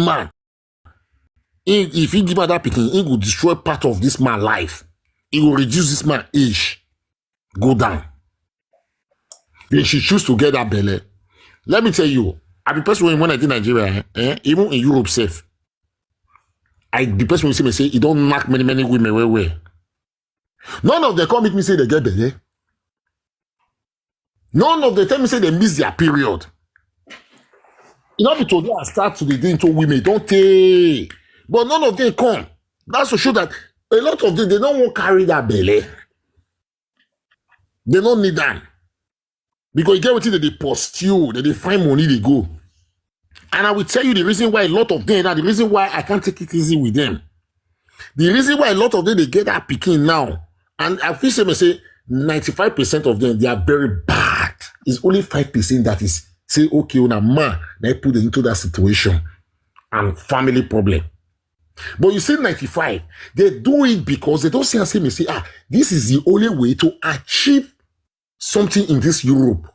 man, if he give her that Pikin, he will destroy part of this man's life. He will reduce this man's age, go down. Then she choose to get that belly. Let me tell you, I be person when I did Nigeria, even in Europe safe. I the person will see me say he don't knock many women where. None of them come make me say they get belly. None of them tell me say they miss their period. You know, be told you start to the day into women, don't take. But none of them come. That's to show that a lot of them, they don't want to carry that belly. They don't need them. Because you get what they pursue, they find money, they go. And I will tell you the reason why a lot of them, the reason why I can't take it easy with them. The reason why a lot of them, they get that Pikin now. And I feel say 95% of them, they are very bad. It's only 5% that is, say, okay, on a man, they put them into that situation. And family problem. But you see 95, they do it because they don't say and say, this is the only way to achieve something in this Europe.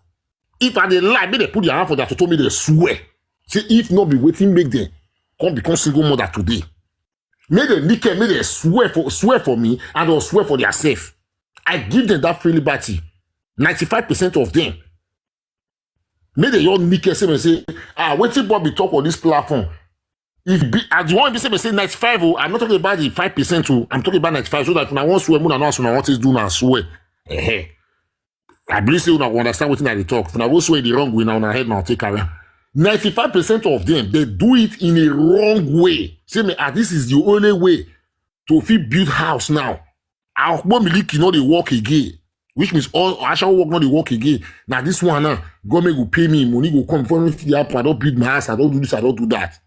If I they lie, they put their hand for that to tell me they swear. Say, if not be waiting, make them come become single mother today. May they nickel, may they swear for me, and they'll swear for themselves. I give them that free liberty. 95% of them. May they all nickel and say, waiting Bobby talk on this platform. If you want to say 95, I'm not talking about the 5%, I'm talking about 95, so that when I want to swear, when I want to do now swear. I believe you now understand what I talk. When I go swear the wrong way, now on head now take care. 95% of them, they do it in a wrong way. Say me, this is the only way to build house now. Our milk you know they work again. Which means all actual work not they work again. Now this one now, government will pay me, money will come for me. I don't build my house, I don't do this, I don't do that.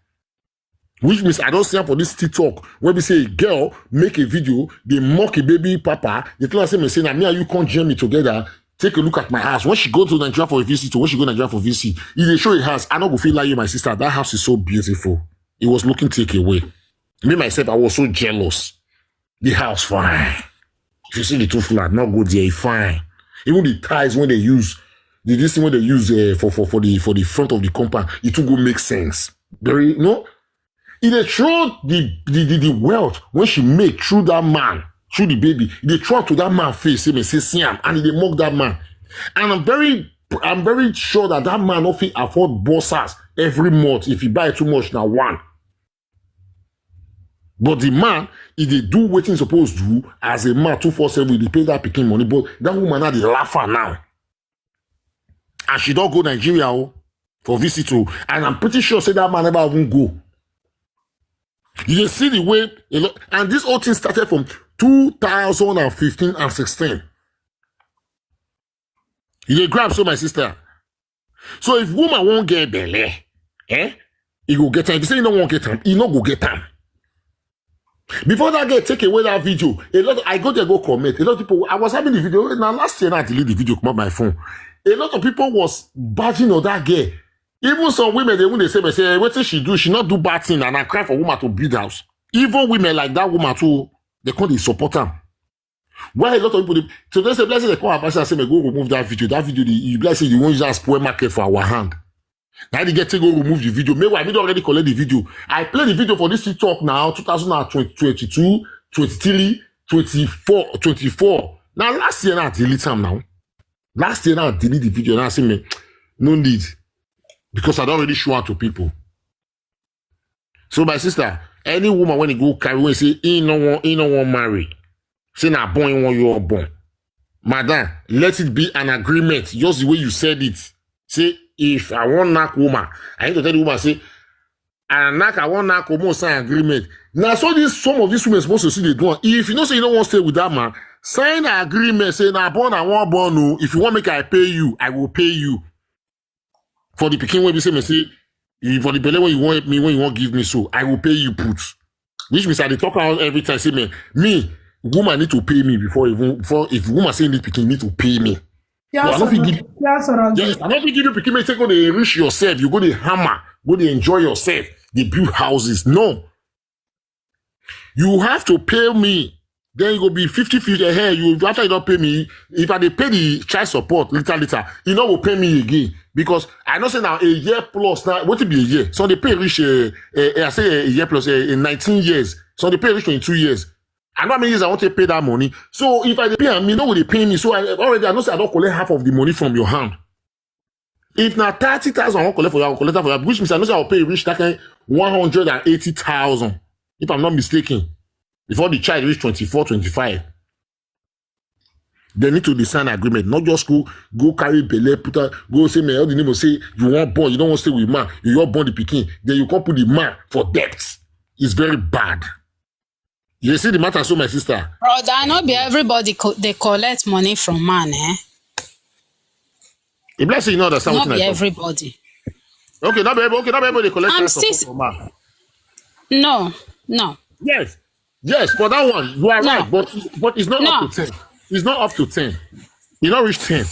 Which means I don't stand for this TikTok where we say a girl make a video, they mock a baby papa, they tell us say, me and you can't join me together. Take a look at my house. When she go to Nigeria for a visit, when she go to Nigeria for a visit, if they show a house, I don't go feel like you, my sister. That house is so beautiful. It was looking take away. Me myself, I was so jealous. The house fine. If you see the two flat, not good there, fine. Even the ties when they use, this thing when they use for the front of the compound, it will go make sense. Very, It they throw the wealth when she make through that man. Through the baby, they throw to that man's face, say Siam, and they mock that man. And I'm very sure that man will afford bosses every month. If he buy too much, now one. But the man, if they do what he's supposed to do, as a man 247, they pay that Pikin money. But that woman now they laugh her now. And she don't go Nigeria for visit to. And I'm pretty sure say that man never won't go. You see the way, and this whole thing started from 2015 and 16. You grab so my sister. So if woman won't get belly, he go get time. If you say you don't want get time, he not go get time. Before that guy take away that video, I go there go comment. A lot of people, I was having the video, now last year I deleted the video, come up my phone. A lot of people was badging on that girl. Even some women, when they say, what did she do? She not do bad thing, and I cry for woman to build house. Even women like that woman too, they can't support them. Why a lot of people, so they say, blessed they call her and say, go remove that video. That video, you blessed you won't just spoil market for our hand. Now they get to go remove the video. Meanwhile, we don't already collect the video. I play the video for this TikTok now, 2022, 23, 24. Now last year, I delete them now. Last year, I delete the video. Now I say, me, no need. Because I don't really show out to people. So my sister, any woman when you go carry when say he no want marry, say na born when you are born. Madam, let it be an agreement. Just the way you said it. Say if I want knock woman, I need to tell the woman say, I want knock woman sign agreement. Now so some of these women supposed to see they do. If you know say you don't want to stay with that man, sign an agreement. Say na born I want born no. If you want make I pay you, I will pay you. For the Pikin when you say, for the belly when you want me, when you want give me so, I will pay you put. Which means I they talk around every time, say, me, woman need to pay me if woman say need Pikin, need to pay me. Yeah, so I don't give you Pikin, say go to enrich yourself, you go to hammer, go to enjoy yourself, they build houses. No. You have to pay me then you go be 50-50. Hey, you after you don't pay me, if I dey pay the child support later, you know will pay me again because I know say now a year plus now. What will be a year? So they pay reach I say a year plus 19 years. So they pay reach 22 years. I know how many years I want to pay that money. So if I dey pay me, no will they pay me. So I know say I don't collect half of the money from your hand. If now 30,000 I want collect for you, which means I know say I'll pay reach that kind 180,000 if I'm not mistaken. Before the child reach 24, 25, they need to sign agreement. Not just go carry belle, go say, man, all the name will say, you want born, you don't want to stay with man, you want born the Pikin. Then you can't put the man for debt. It's very bad. You see the matter, so my sister. Brother, I know be everybody they collect money from man, eh? If let's say you know understand what I talk. Everybody. Okay, not everybody collect from man. No. Yes, for that one, you are right, but it's not up to 10. It's not up to 10. You not reach 10.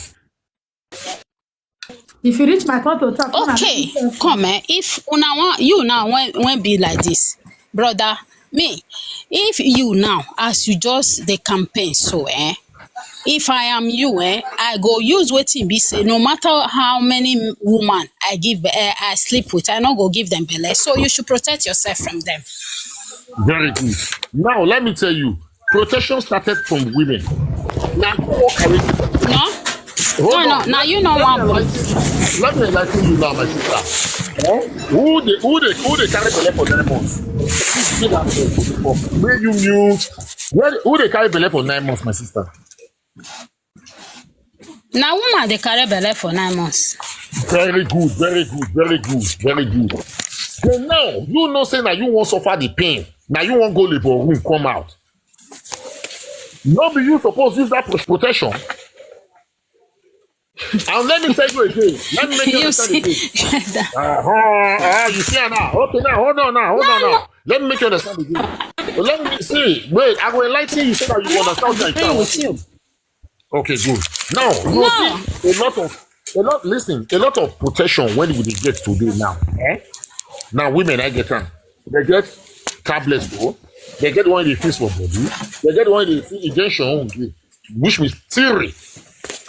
If you reach my turn to talk. Okay, come if una want you now when be like this, brother, me, if you now as you just the campaign so if I am you I go use wetin be say no matter how many women I give I sleep with, I not go give them belle. So you should protect yourself from them. Very good. Now, let me tell you, protection started from women. Now, no. Now you know one. Let me enlighten you now, my sister. Who they carry belle for 9 months? Where you mute? Who they carry belle for 9 months, my sister? Now, woman they carry belle for 9 months. Very good. Then now, you know saying that you won't suffer the pain. Now you won't go labor room, come out. Not be you supposed to use that protection. And let me tell you again. Let me make you understand again. You see her now. Okay, now hold on now. Let me make you understand again. Let me see. Wait, I will enlighten you so that you understand what I'm saying. Okay, good. Now you see a lot of protection when we get today now. Now women I get them. They get tablets, bro. They get one they fix for body. They get one they fix injection, which means theory.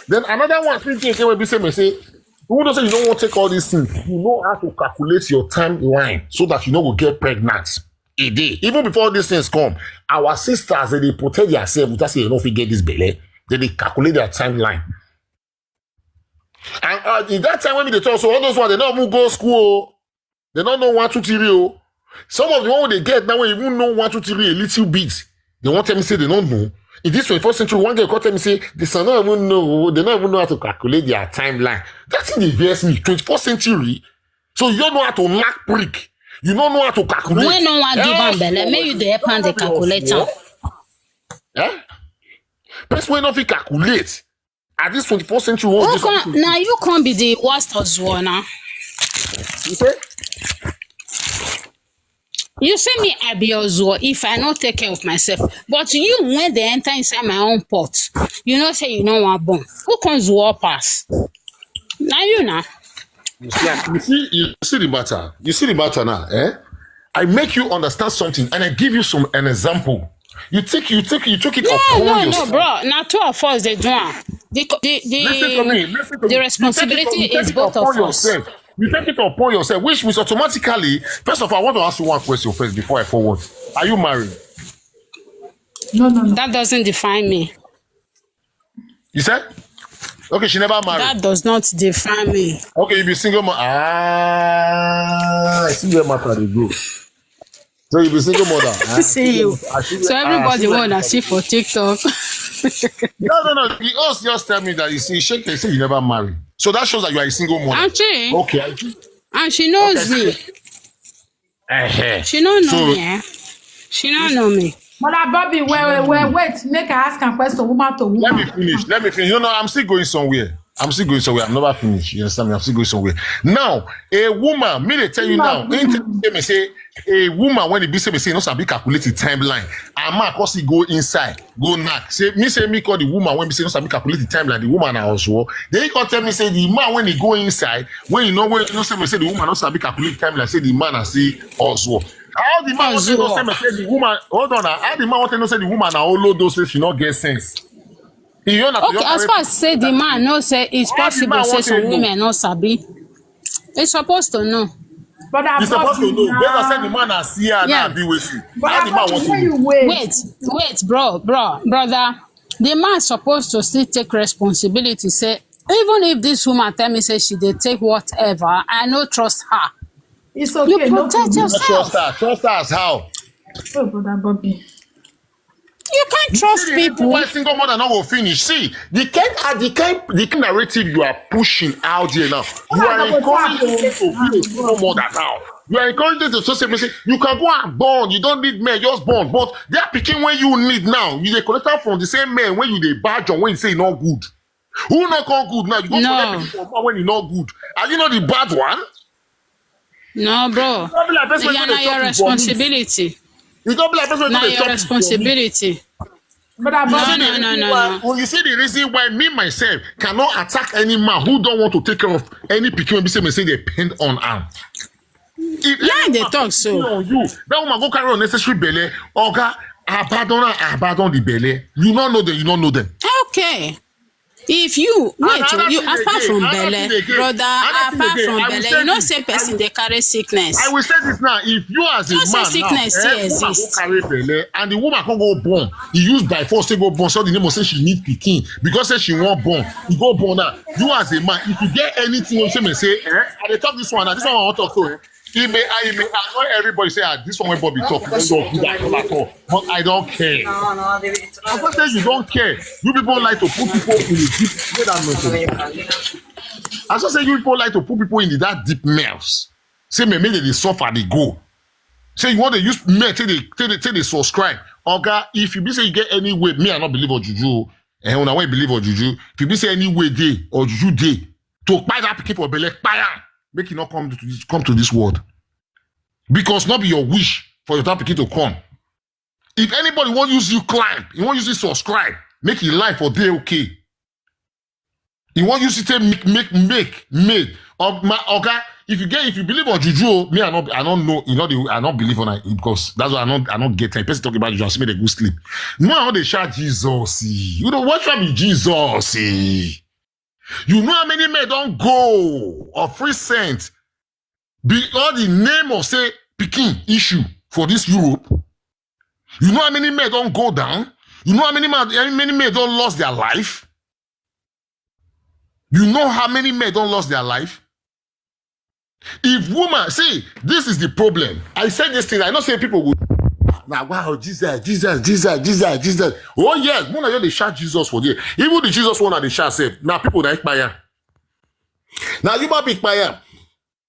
Then another one thing will be say, who doesn't you don't want to take all these things? You know how to calculate your timeline so that you know will get pregnant a day. Even before these things come, our sisters they protect themselves without saying, you know, if you get this belly, then they calculate their timeline. And in that time when they talk, so all those ones they don't even go school. They don't know 1, 2, 3. Some of the one they get now, when you even know 1, 2, 3 a little bit, they want to say they don't know. In this 21st century, one girl called me say they don't even know. They don't even know how to calculate their timeline. That's in the verse me 21st century. So you don't know how to mark brick. You don't know how to calculate. When no one give them belle, maybe you dey help the calculator. Person when not fit calculate at this 21st century. Now you can't be the worst as well now. You say? You say me I be Ozuo if I not take care of myself. But you when they enter inside my own pot, you know say you know what born. Who comes Zuo pass? Now you know. You see the matter. You see the matter now, I make you understand something and I give you an example. You took it upon yourself. No, bro. Now 2 of us they do. The responsibility is both of us. You take it upon yourself, which means automatically, first of all, I want to ask you one question first before I forward. Are you married? No. That doesn't define me. You said? Okay, she never married. That does not define me. Okay, you be single mother. I see where matter they go. So you be single mother. See you. So everybody wanna see for TikTok. No. You also just tell me that you see, shake and say you never married. So that shows that you are a single mother. And she? Okay. And she knows me. She don't know me. She don't know me. Mother Bobby, wait. Make her ask a question woman to woman. Let me finish. You know, I'm still going somewhere. I'm never finished. You understand me? I'm still going somewhere. Now, a woman, me they tell you now, me say, a woman, when the be say, no, sabi calculate the timeline. A man, cause he go inside, go knock. Me call the woman, when we say, no, sabi calculate the timeline, the woman also. Then he can tell me, say, the man, when he go inside, when you know, say, the woman, no, sabi calculate the timeline, say, the man, I say, also. All the man want to know say the woman. Hold on, all the man want to know say the woman now Loadooh say she not get sense. Okay, as far as say the man no say it's possible say some women no sabi. It's supposed to know. But You're supposed to know. Better say the man and see her now be with you. All the man want to know. Wait, brother. The man supposed to still take responsibility. Say, even if this woman tell me say she dey take whatever, I no trust her. It's okay. You protect yourself. Trust her as how? Oh, brother Bobby. You can't trust people. Why single mother not go finish? See, the kind narrative you are pushing out here now. You are encouraging people to be a single mother now. You are encouraging to say, you can go and born. You don't need men, just born. But they are picking when you need now. You they collect from the same men when you they badge on when you say not good. Who not call good now? You go collect people when you not good. Are you not the bad one? No, bro. It's not your responsibility. You don't be like person not your responsibility. No. When you see the reason why me myself cannot attack any man who don't want to take care of any pikin when say they depend on am. Yeah, they talk so. On you, that woman go carry unnecessary belly. Oga, abandon the belly. You don't know them. You don't know them. Okay. If you apart from belly, brother, apart from belly, you know say person they carry sickness. I will say this now. If you as a man sickness now, woman go carry belly and the woman can go born. He used by force to go born. So the name will say she need pikin because say she won't born. You go born now. You as a man, if you get anything, you say, I dey talk this one. This one I want to talk to. He may annoy everybody say this one when Bobby talk, don't do that at all. But I don't care. No, of course you don't care. You people like to put people in the deep. I just say you people like to put people in that deep mess. Say maybe they suffer, they go. Say you want to use me till they subscribe. Okay, if you be say you get any way, me I not believe on juju. And when I want believe on juju, if you be say any way day or juju day to buy that pikin for belly, buy make it not come to this world. Because not be your wish for your pikin to come. If anybody want use you climb, you want use you subscribe, make your life for day okay. You want use it to make. Okay, if you believe on juju, me I don't know, I don't believe on it because that's why I don't get time. Person talking about juju, I see me a good sleep. No, I want to shout Jesus. You know what should be Jesus? You know how many men don't go of free cent because the name of say Pikin issue for this Europe. You know how many men don't go down? You know how many men don't lost their life? You know how many men don't lost their life? If woman, see, this is the problem. I said this thing, I know say people would now, wow, Jesus. Oh, yes, one of you they shout Jesus for there. Even the Jesus one that they shout say, now people that expire. Now, you might be expire.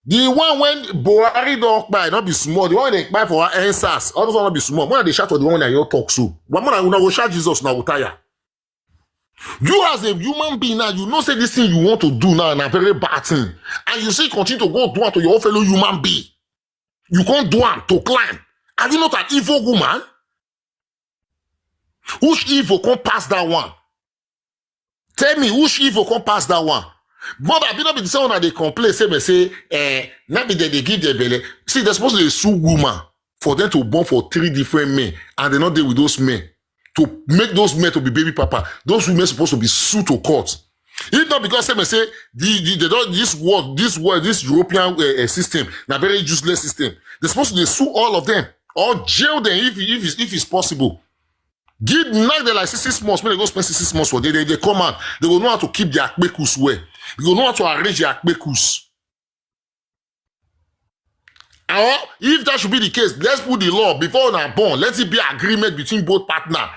The one when Buhari don't buy, not be small. The one they buy for our answers, all those one not be small. One they shout for the one that you talk so. One man will shout Jesus now, will tire. You as a human being now, you know say this thing you want to do now, and a very bad thing. And you see continue to go do it to your fellow human being. You can't do it to climb. Are you not an evil woman? Which evil can't pass that one? Tell me, which evil can't pass that one? But I be not be the same one that they complain, say, not be that they give their belly. See, they're supposed to sue woman for them to born for 3 different men, and they're not there with those men. To make those men to be baby papa, those women supposed to be sued to court. If not because say this European system, na very useless system. They're supposed to sue all of them or jail them if it's possible. Give now they like 6 months. When they go spend 6 months for they come out. They will know how to keep their akbekus well. They will know how to arrange their akbekus. Or if that should be the case, let's put the law before on our born. Let it be agreement between both partners.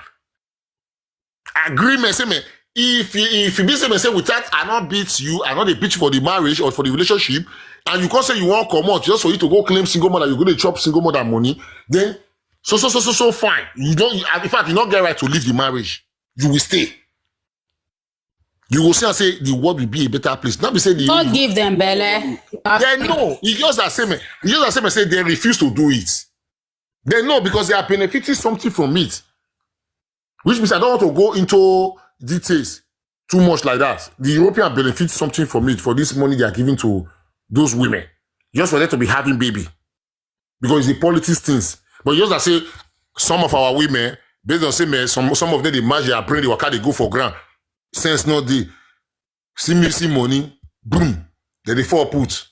Agreement, say me. If you be say without I not beat you, I not they beat you for the marriage or for the relationship, and you can't say you want to come out just for you to go claim single mother, you're going to chop single mother money, then so fine. You don't. In fact, you don't get right to leave the marriage. You will stay. You will say the world will be a better place. Not be say don't give them belly. Then no, you just the same. You just the same and say they refuse to do it. Then no, because they are benefiting something from it. Which means I don't want to go into details too much like that. The European benefits something from it for this money they are giving to those women. Just for them to be having baby. because it's the politics things. But just I say, some of our women, based on say, some of them, they match their brain, they work out, they go for ground. Sense not the see money, boom, then they fall put.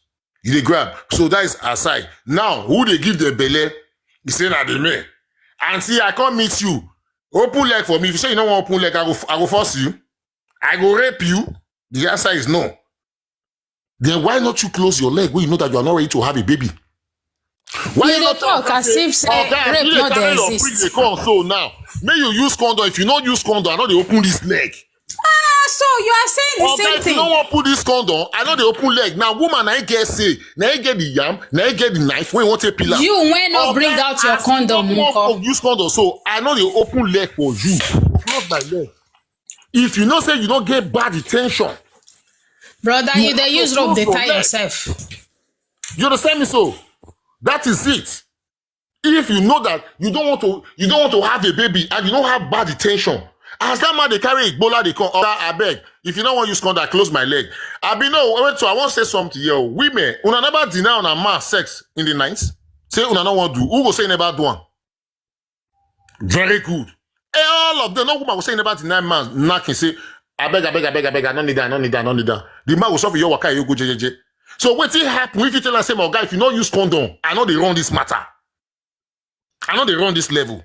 They grab. So that is aside. Now, who they give the belly, he say na the man. And see, I can't meet you. Open leg for me. If you say you don't want open leg, I go force you. I go rape you. The answer is no. Then why not you close your leg when you know that you are not ready to have a baby? Why you not talk as if say rape not dey exist? They come so now. May you use condom. If you not use condom, I know they open this leg. So you are saying the same thing. If you don't want to put this condom, I know they open leg. Now, woman, I get say, now you get the yam, now you get the knife when you want to pillar. You when not bring out your condom, use condom. So I know they open leg for you. Not my leg. If you know say you don't get bad attention, brother, you dey use rope, they tie yourself. You understand me? So that is it. If you know that you don't want to have a baby and you don't have bad attention, as that man they carry Ebola, they come. I beg. If you don't want to use condom, close my leg. I want to say something here. Women, una never deny on a man sex in the night. Say una no want do. Who will say never do one? Very good. And all of them, no woman will say never deny man. Knocking say, I beg. I don't need that. The man will suffer your waka, you go JJJ. So what it happen if you tell us, say, my guy, if you don't use condom, I know they run this matter. I know they run this level.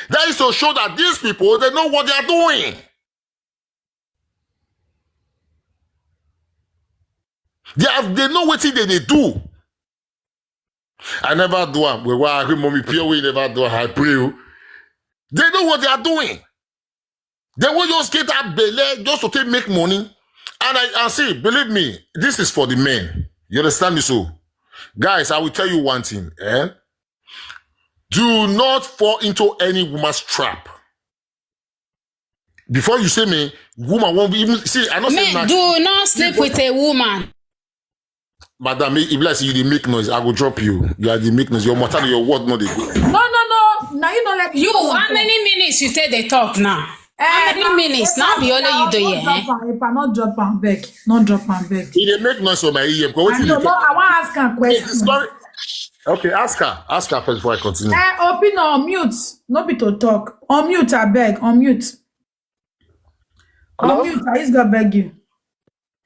That is to show that these people, they know what they are doing. They know what they do. I never do it. Well, I mommy pure way never do it. I pray. They know what they are doing. They will just get that belly just to make money. And see, believe me, this is for the men. You understand me? So, guys, I will tell you one thing. Do not fall into any woman's trap. Before you say me, woman won't be even see. I not say men do not sleep with a woman. Madam, if like you dey make noise, I will drop you. You are the make noise. Your matter, your word, not the good. No. Now you don't let you. How many minutes you take the talk now? How many minutes? Now be only you do here. If I not drop and beg, not drop and beg. He dey make noise on my ear. I want to ask her a question. Okay, ask her first before I continue. Open on mute, not be to talk. On mute, I beg. On mute. Hello? On mute, I just got beg you.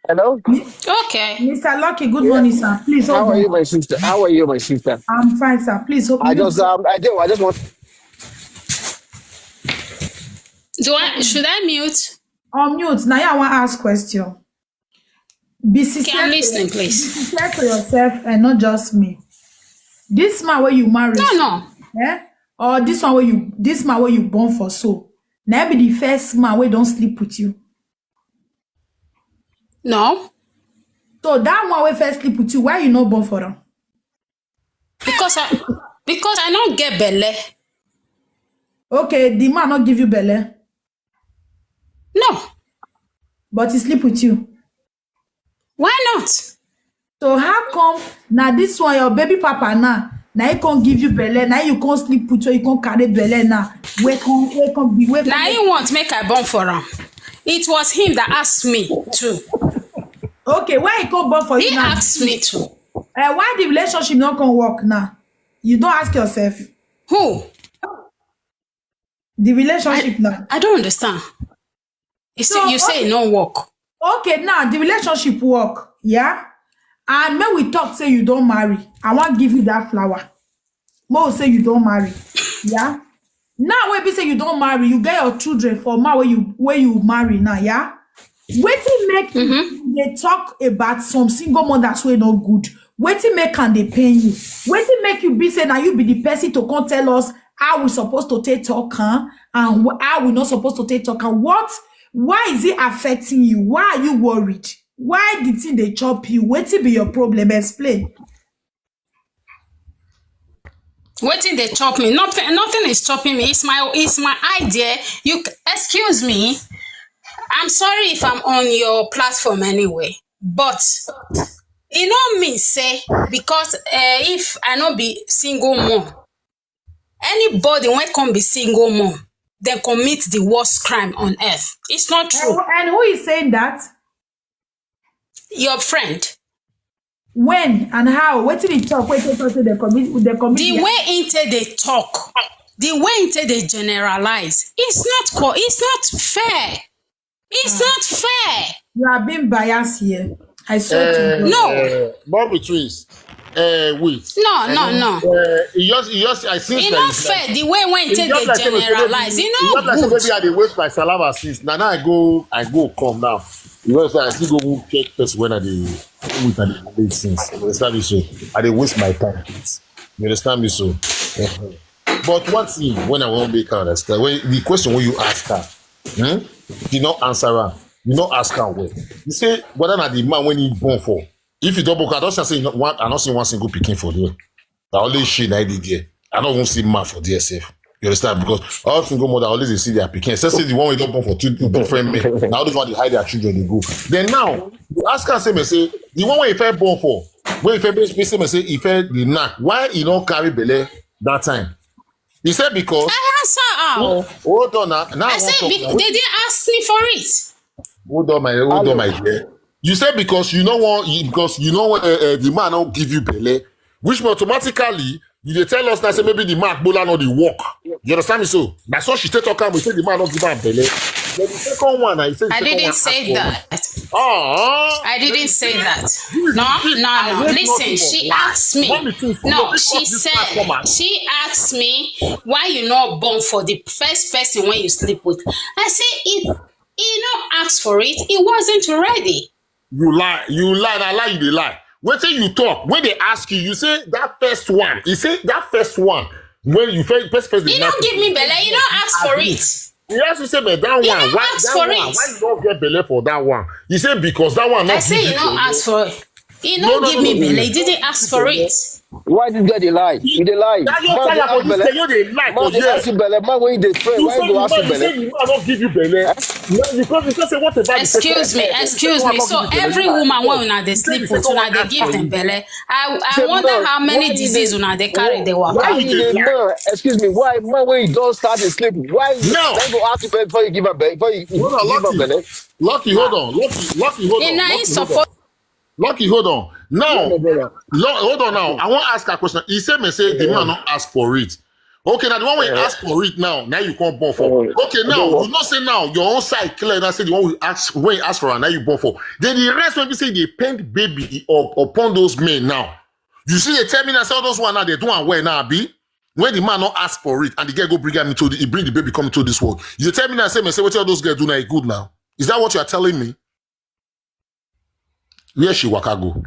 Hello? Okay. Mr. Lucky, good morning, sir. Please hold on. How are you, my sister? I'm fine, sir. Please hold on. I just want. Should I mute? On mute. Now I want to ask question. Be sincere. I'm listening, please. Be sincere to yourself and not just me. This man where you marry. No. Or this man where you born for so. Now be the first man where don't sleep with you. No. So that one where first sleep with you, why you not born for them? Because I don't get belly. Okay, the man not give you belly. No. But he sleep with you. Why not? So how come now this one your baby papa now he can't give you belly, now you can't sleep with you can't carry belly now. Where can be where? Now he want make I born for him. It was him that asked me to. Okay, why he can't born for you now? He asked me to. Why the relationship not gonna work now? You don't ask yourself. Who? The relationship now. I don't understand. You say it no work. Okay, now the relationship work, yeah? And when we talk, say you don't marry, I want to give you that flower. Mo say you don't marry, yeah? Now when we say you don't marry, you get your children for ma where you marry now, yeah? Wetin make they talk about some single mothers wey no good? Wetin make can they pay you? Wetin make you be say now you be the person to come tell us how we supposed to take talk, and how we not supposed to take talk, and why is it affecting you? Why are you worried? Why the thing they chop you? Wetin be your problem? Explain. Wetin they chop me? Nothing is chopping me. It's my idea. You excuse me. I'm sorry if I'm on your platform anyway, but it don't mean say because if I not be single mom, anybody when can be single mom, then commit the worst crime on earth. It's not true. And who is saying that? Your friend. When and how? What did he talk? Wait, say the The comedian. way into they talk, the way into they generalize, it's not fair. It's not fair. You are being biased here. I swear to God. No. But with twins. Wait. No. He just, I think It's that not it's fair the way when it's they just like say, generalize. maybe- You it's know, just like say good. maybe I dey waste my saliva since. Now I go come now. Because I still go check person when I dey with and dey make sense. You understand me so? I dey waste my time. Please. You understand me so? But one thing when I want make her understand, when the question when you ask her, you not answer her, you not ask her well. You say whether not the man when he born for. If you double, I don't say you not one. I don't see one single picking for there. The only shit I did there. I don't even see man for DSF. You understand? Because all single mother always they see their picking. Especially the one we don't born for two different men. Now this one they hide their children, they go. Then now, you ask her say, the one where if I born for, when if I say if I the knack, why he don't carry belly that time? He said because I answer how. hold on now. I said they didn't ask me for it. Hold on, my dear. You said because you know what the man don't give you belly, which automatically you dey tell us that say maybe the man bola not the work. You understand me so? That's what she take talk we say the man don't give her belly. Then the second one, I said I didn't say that. I didn't say that. No. Listen, she asked me. No, she asked me why you not born for the first person when you sleep with. I said he not asked for it. He wasn't ready. You lie, you dey lie. When say you talk, when they ask you, you say that first one. You say that first one. When you first He don't give me belly. He don't ask for it. You have to say, but that one, don't why ask that for one? it. Why you don't get belly for that one? You say because that one not I say give he don't belly. ask for it. He don't give me belly. He didn't ask for it. Why did they lie? You dey lie. That your Man, tire for they this ask thing, you dey lie for Man, they here. ask you belly. Man, when you dey pray, You why say you go ask you you say belly? the man don't give you belly. Because say what about Excuse me. So every woman when una dey sleep with una dey give them belly. I wonder how many diseases una dey carry dey Why waka. you dey lie? Man, excuse me, why man when you don't start to sleep, why you No. then go ask you belly before you give her belly, before you Hold on, give her belly? Lucky, hold on. Lucky, hold He on. na him Lucky, hold on. suppose. Lucky, hold on. Now, No, brother. hold on now. I want to ask a question. He said, the man not ask for it. Okay, now the one we ask for it now you can't born for. Okay, now, you not say now, your own side clear, that say the one we ask, when you ask for, and now you born for. Then the rest, when we say they paint baby upon those men now. You see, they tell me that all those one now, they don't where now, be? When the man not ask for it, and the girl go bring him he bring the baby come into this world. You tell me that, say, what all those girls do now, good now? Is that what you are telling me? Where she waka go?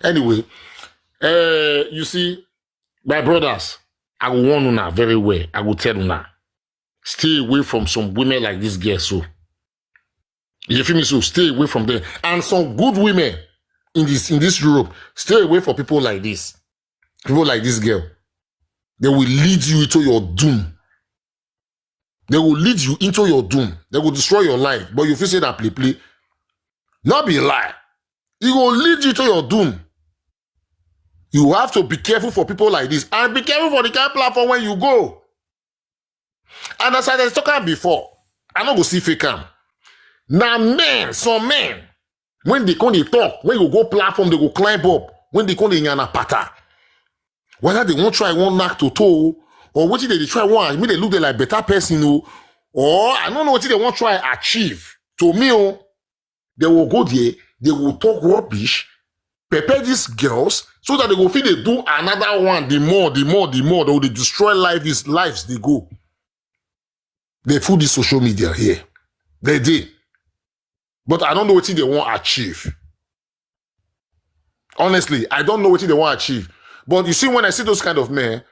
Anyway, you see, my brothers, I will warn you now very well. I will tell you now. Stay away from some women like this girl, so. You feel me? So stay away from them. And some good women in this Europe, stay away from people like this. People like this girl. They will lead you into your doom. They will lead you into your doom. They will destroy your life. But you feel say that play. Not be a lie. It will lead you to your doom. You have to be careful for people like this. And be careful for the kind of platform when you go. And as I was talking before, I don't go see fake cam. Now men, some men, when they come they talk, when you go platform, they go climb up. When they come they yana pata. Whether they won't try one knock to toe, or what they try one, I mean they look they like better person, or I don't know what they want try achieve. To me, they will go there, they will talk rubbish, prepare these girls, so that they will feel they do another one, the more, they will destroy lives they go. They fool this social media here. They did. But I don't know what they want to achieve. Honestly, I don't know what they want to achieve. But you see, when I see those kind of men,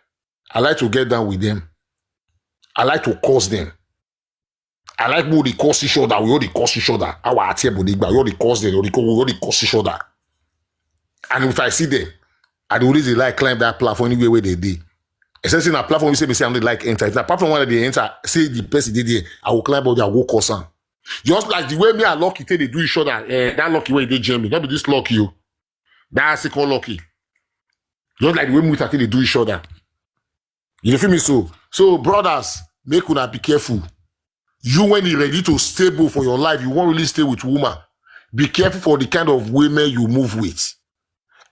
I like to get down with them. I like to curse them. I like when they curse each other. We all curse each other. Our attempt, we all curse them. We all curse each other. And if I see them, I always like climb that platform anywhere where they did. Especially in a platform, we say I'm like enter. If the platform where they enter, say the person did there, I will climb out there, I will curse them. Just like the way me and Lucky they do each other. That Lucky way they jam me. Not be this Lucky you. That's second Lucky. Just like the way me they do each other. You feel me? So brothers, make una be careful. You when you're ready to stable for your life, you won't really stay with woman. be careful for the kind of women you move with.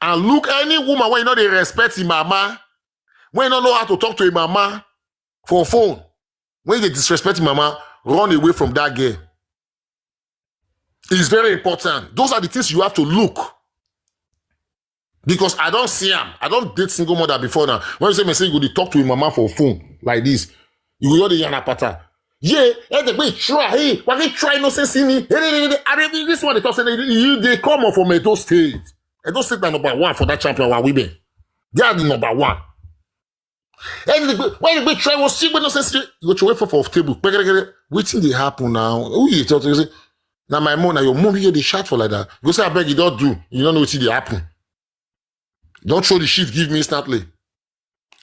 And look, any woman when you know they respect him mama, when you don't know how to talk to a mama for phone, when they disrespect him mama, run away from that girl. It's very important. Those are the things you have to look. Because I don't see them. I don't date single mother before now. When you say you go to talk to your mama for phone like this, you go to the yanapata. Yeah, they try. Hey, why they try no sense in me? This one they talk they come up from Edo State. Edo State are number one for that champion one women. They are the number one. When they try was see no sense, you go to wait for table. Waiting they happen now. Who you talk to? Now my mom, now your mom here they shout for like that. You say I beg you don't do. You don't know what they happen. Don't show the shit, give me instantly.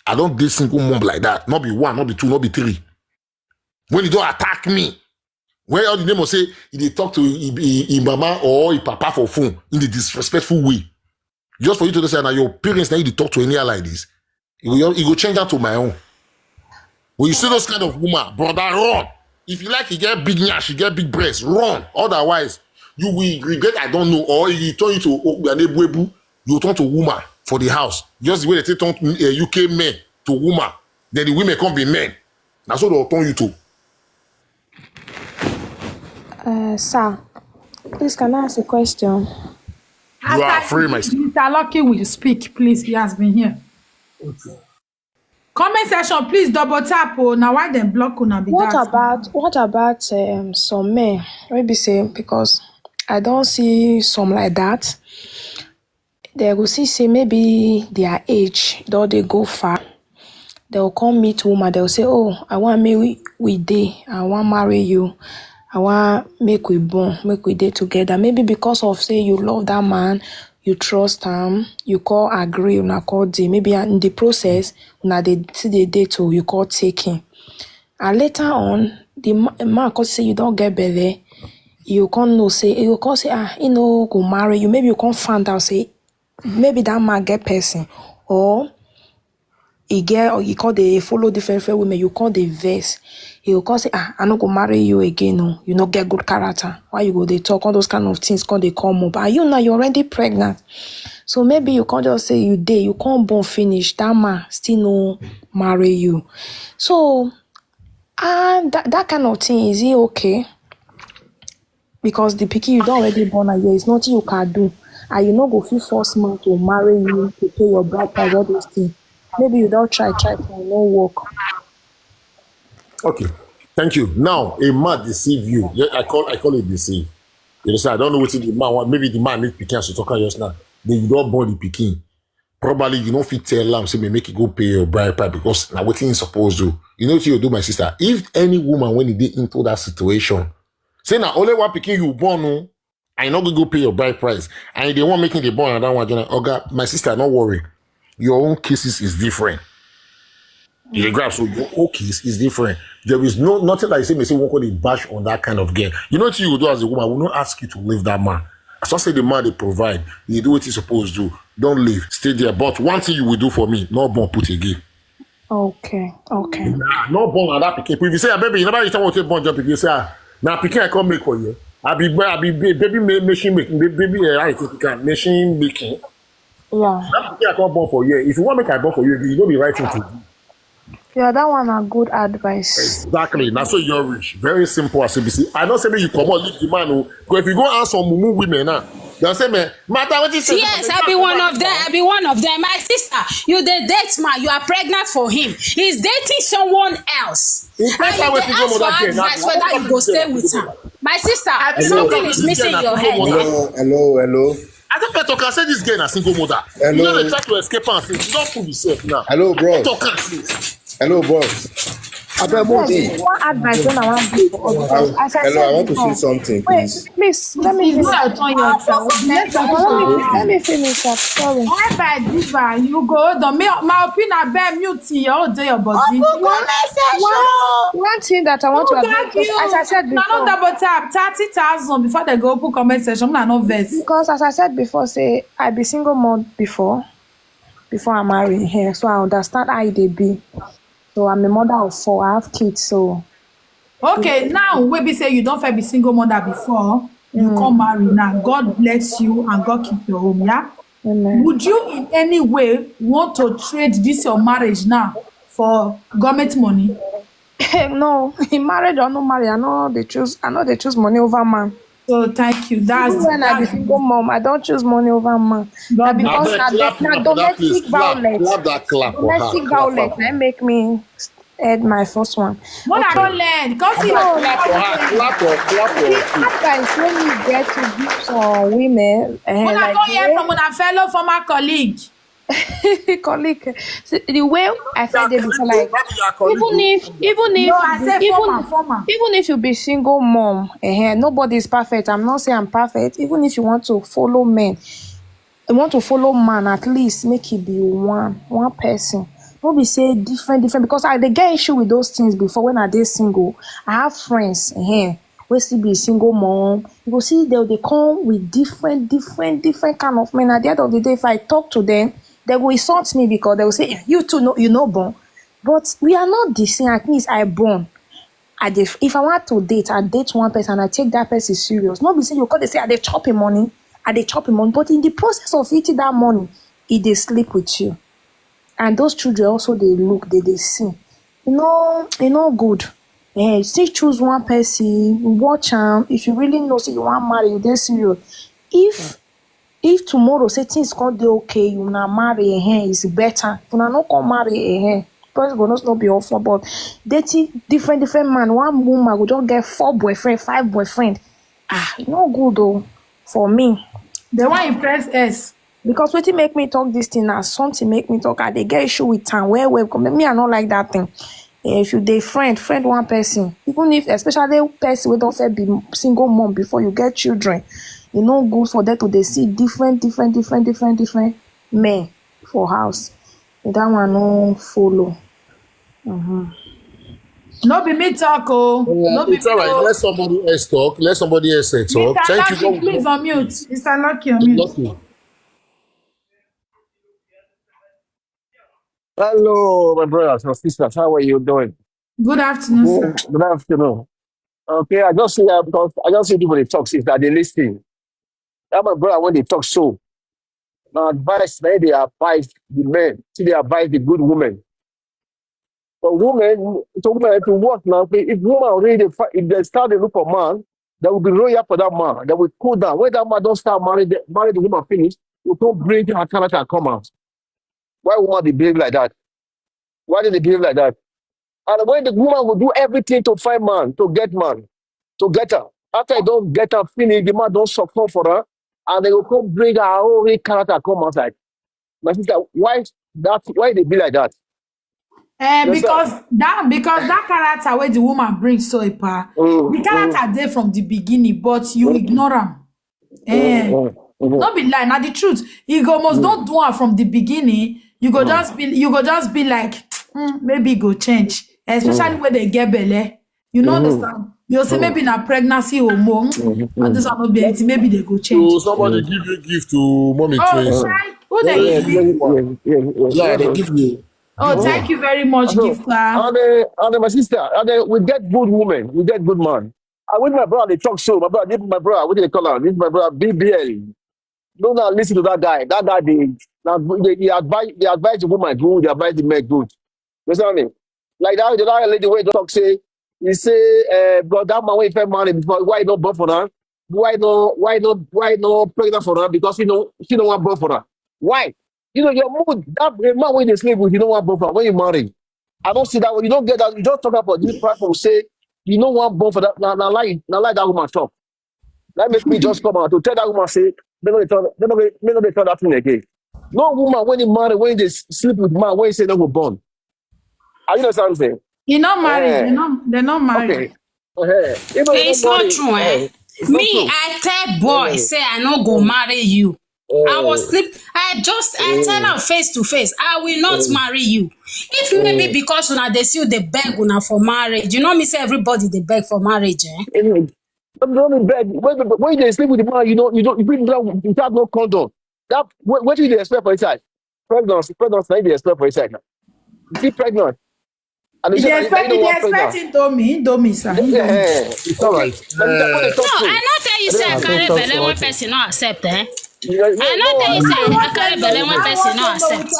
I don't date single mom like that. Not be one, not be two, not be three. When you don't attack me, when all the name will say, they talk to his mama or his papa for phone in the disrespectful way. Just for you to say, now your parents, now you talk to any like this. It will change that to my own. When you see those kind of woman, brother, run. If you like, you get big nyash, you get big breasts, run. Otherwise, you will regret, I don't know, or you turn you to you turn to woman for the house. Just the way they turn UK men to woman. Then the women can't be men. That's what they'll turn you to. Sir, please can I ask a question? You are free, my sister. Mr. Lucky will speak, please. He has been here. Okay. Comment section, please double tap. Oh, now why them block on What about some men? Maybe say because I don't see some like that. They will say maybe their age, though they go far. They will come meet woman. They will say, "Oh, I want me we day. I want marry you. I want make we born, make we day together." Maybe because of say you love that man, you trust him, you call agree, you call day. Maybe in the process, when they see the date, to you call taking. And later on, the man can say you don't get belly. You can't know say you can't say go marry you. Maybe you can't find out say maybe that man get person or he get or you call they follow different women. You call the verse. You can't say I not go marry you again. No, you not get good character. Why you go they talk all those kind of things? Cause they come up. And you now you're already pregnant. So maybe you can't just say you can't born finish. That man still no marry you. So that kind of thing, is it okay? Because the pikin you don't already born a year, it's nothing you can do. And you not go feel force man to marry you, to pay your bride price, all those things. Maybe you don't try for no work. Okay. Thank you. Now, a man deceive you. Yeah, I call it deceive. You say I don't know what the man want. Maybe the man need Pikin to talk just now. Then you don't born the Pikin. Probably you don't fit tell them, say, make you go pay your bride price because now what you supposed to. You know what you do, my sister? If any woman when you get into that situation, say now only one Pikin you born, no, I not go pay your bride price. And they want making the born and that one, okay, my sister, don't worry. Your own cases is different. You grab, so your own case is different. There is nothing like say one call the bash on that kind of game. You know what you will do as a woman? I will not ask you to leave that man. As I say the man they provide, you do what you're supposed to do. Don't leave, stay there. But one thing you will do for me, not born put again. Okay. Nah, not born on that Pikin. If you say, baby, you never you want to born jump again, say, now Pikin I can't make for you. I be baby machine making, baby I think can machine making. Yeah. That Pikin I can't born for you. If you want to make I born for you, you don't be right thing to do. Yeah, that one a good advice. Exactly. Now, so you're rich. Very simple as ABC. I don't say me you come on leave the man who. Because if you go ask some mumu women now, they'll say me, matter what you say. Yes, I be one of them. My sister, you the date man, you are pregnant for him. He's dating someone else. And you dey ask for advice whether you go stay with him. My sister, something is missing in your head. Hello. I don't talk and say this girl a single mother. Hello. You know they try to escape and say, you don't prove yourself now. Hello, bro. Talk and say. Hello, bro. One advice when I want to give I want to say something, please. Wait, please, let me finish. Let me finish up. Sorry. Why by diva? You go the my opinion bear mute your day your body. One thing that I want to advise, as I said before. No double tap 30,000 before they go open comment section. I'm not vex. Because as I said before, say I be single mom before I marry here, so I understand how they be. So I'm a mother of 4. I have kids, so. Okay, now we be say you don't be single mother before. you come marry now. God bless you and God keep your home, yeah? Amen. Would you in any way want to trade this your marriage now for government money? No, in marriage or no marriage, I know they choose money over man. So thank you. Even when I be single mom, I don't choose money over man. Now God because Abeg, clap na for that place. domestic violence. Clap that clap for her. Domestic Clap violence for her. that make me head my first one. when I Okay. don't learn, come see Abeg, how clap for her. Clap for The her. advice when you get to give some women, when I like don't hear from a fellow former colleague. colleague, see, the way I said it before, like even No, if I say former. even if you be single mom, nobody is perfect. I'm not saying I'm perfect. Even if you want to follow men, you want to follow man, at least make it be one person. Don't be say different because I dey get issue with those things before when I dey single. I have friends wey still be single mom. You go see they come with different kind of men. At the end of the day, if I talk to them, they will insult me because they will say, you too know you know born. But we are not the same. At least I born. If I want to date, I date one person and I take that person serious. Not be say you call they say I dey chop him money, but in the process of eating that money, they sleep with you. And those children also they look, they see. Good. Still choose one person, watch am. If you really know say you want marry, you dey serious. If tomorrow say things come dey okay, you na marry is better. You na no come marry person go not be offer, but dating different man. One woman go just get 4 boyfriend, 5 boyfriend. No good though for me. The one in press S. Because wetin make me talk this thing na something make me talk. I dey get issue with time well. Me, I not like that thing. If you dey friend one person, even if especially person wey don first be single mom before you get children, e no good for them to dey see different men for house. That one no follow. No be me talk, oh. No be It's all right. me. Let somebody else talk. Let somebody else talk. Mr. Thank Lucky, you. please unmute. Mr. Lucky, unmute. Lucky. Hello, my brothers and sisters. How are you doing? Good afternoon, sir. Good afternoon. Okay, I just see because I just see people they talk since that they listen. That my brother when they talk so. Now advice, they advise the men, see they advise the good women. But women, to work now. If woman already if they start to look for man, they will be royal for that man. They will cool down. When that man don't start marry the woman finish, you don't bring her character and come out. Why woman they behave like that? Why did they behave like that? And when the woman will do everything to find man, to get her. After I don't get her finished, the man don't support for her, and they will come bring her whole character come outside. My sister, why they be like that? Because that character where the woman brings so the character there from the beginning, but you ignore him. Not be lie, now the truth. You go almost don't do her from the beginning. You go just be like, maybe go change. Especially when they get belly. You know understand? You say maybe na pregnancy or more. And this will not be anything. Maybe they go change. So somebody give you gift to mommy twins. Who they give you? Yeah, they give you. Oh, thank you very much, gift. And my sister, we get good women, we get good man. I with my brother, they talk so. This is my brother, what do they call him? This is my brother, BBL. Don't now listen to that guy. That guy, they advise the woman good, they advise the men good. You understand me? Like that, the other lady way talk say, he say, but that man when he first married before, why not born for her? Why not pregnant for her? Because she don't want born for her. Why? Your mood, that man when they sleep with, you don't want born for her. When you marry, I don't see that one. You don't get that. You just talk about this platform, say, you don't want born for that. Now like that woman talk. That make me just come out to tell that woman, say, they not turn that thing again. No woman, when you marry, when they sleep with man, when you say they were born. Are you know what I'm saying? You're not married. They're not married. Okay. It's not true, Me, I tell boy, say I no go marry you. I was sleep. I tell her face to face, I will not marry you. If maybe because una they see you they beg una for marriage, you know me say everybody they beg for marriage, Don't beg. When they sleep with the man, you have no condom. That what do you expect for inside? Pregnancy, they expect for inside. You feel pregnant. And If they they say, that expect, you if know they what, expect Indomie, sir. yeah. It's all right. No, I not tell you say I carry belle when person not accept, eh? I not tell you say I I want carry to belle know. when I person want not to know accept.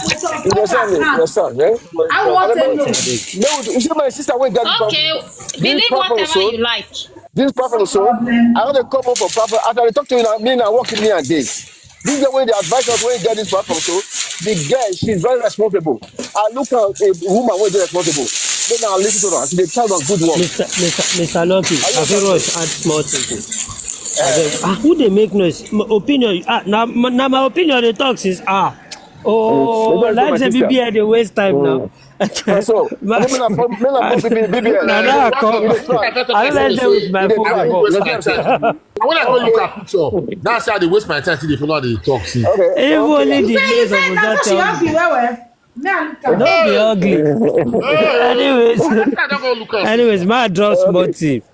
with your You faith understand me? and You heart. understand, yeah? I want to know. No, you see my sister went get Okay, this believe prophet whatever so you like. this prophet No so I problem. want to come up for prophet after I talk to you now, me now working me and day. This is the way they advise us when you get this platform. So the girl, she's very responsible. I look at a woman who is responsible. Then I listen to her. She's a child of good work. Mr. Lucky, Are you I feel understand me? rush add small thing. Who they make noise? Opinion. Now my opinion they talk is They oh, don't say like my say sister. BBL they waste time now. So, I But- mean, I'm BBL. Now You I want come. to You dey try. I don't like them with my You dey I phone try. will box. waste You my get it. time. Now when I go look at picture, that's how they waste my time till they follow the talk. See. Okay. If only You the say days of that's that how she tell ugly. Well. Me I look at. don't be ugly. Anyways, I don't go look at anyways, my drop small tip.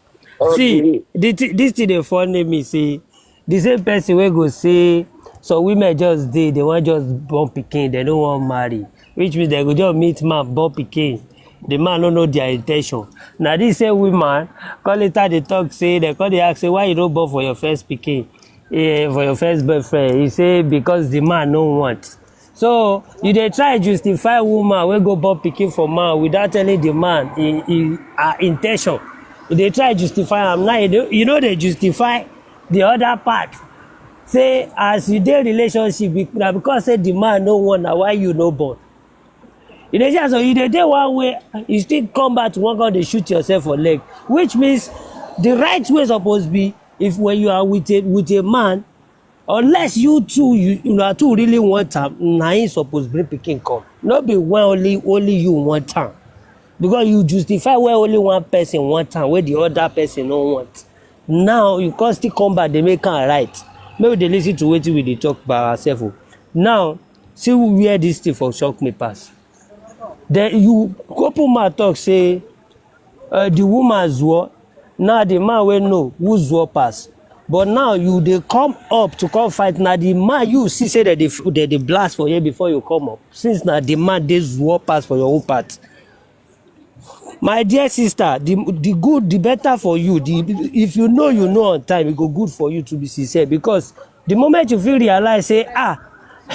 See, Okay. this thing dey funny me say the same person wey go say some women just dey they wan just born pikin they no wan marry which means they go just meet man born pikin the man no know their in ten tion na this same woman come later dey talk say they come dey ask say why you no born for your first pikin for your first boyfriend he say because the man no want. So you dey try justify woman wey go born pikin for man without telling the man her in ten tion. You dey try justify am now you no dey justify the other part. Say as you dey relationship na because say the man no want na why you no born. You dey see so you dey dey one way you still come back to wan come dey shoot yourself for leg which means the right way suppose be if when you are with a man unless you una two really want am na him suppose bring pikin come no be when only you want am because you justify when only one person want am wey the other person no want now you come still come back dey make am right make we dey lis ten to wetin we dey talk by ourselves o now see where this thing for shock me pass then you open mouth talk say the woman zuo now the man wey know who zuo pass but now you dey come up to come fight na the man you see say dem dey blast for here before you come up since na the man dey zuo pass for your own part. My dear sister, the good, the better for you. If you know on time, it go good for you to be sincere because the moment you feel realize say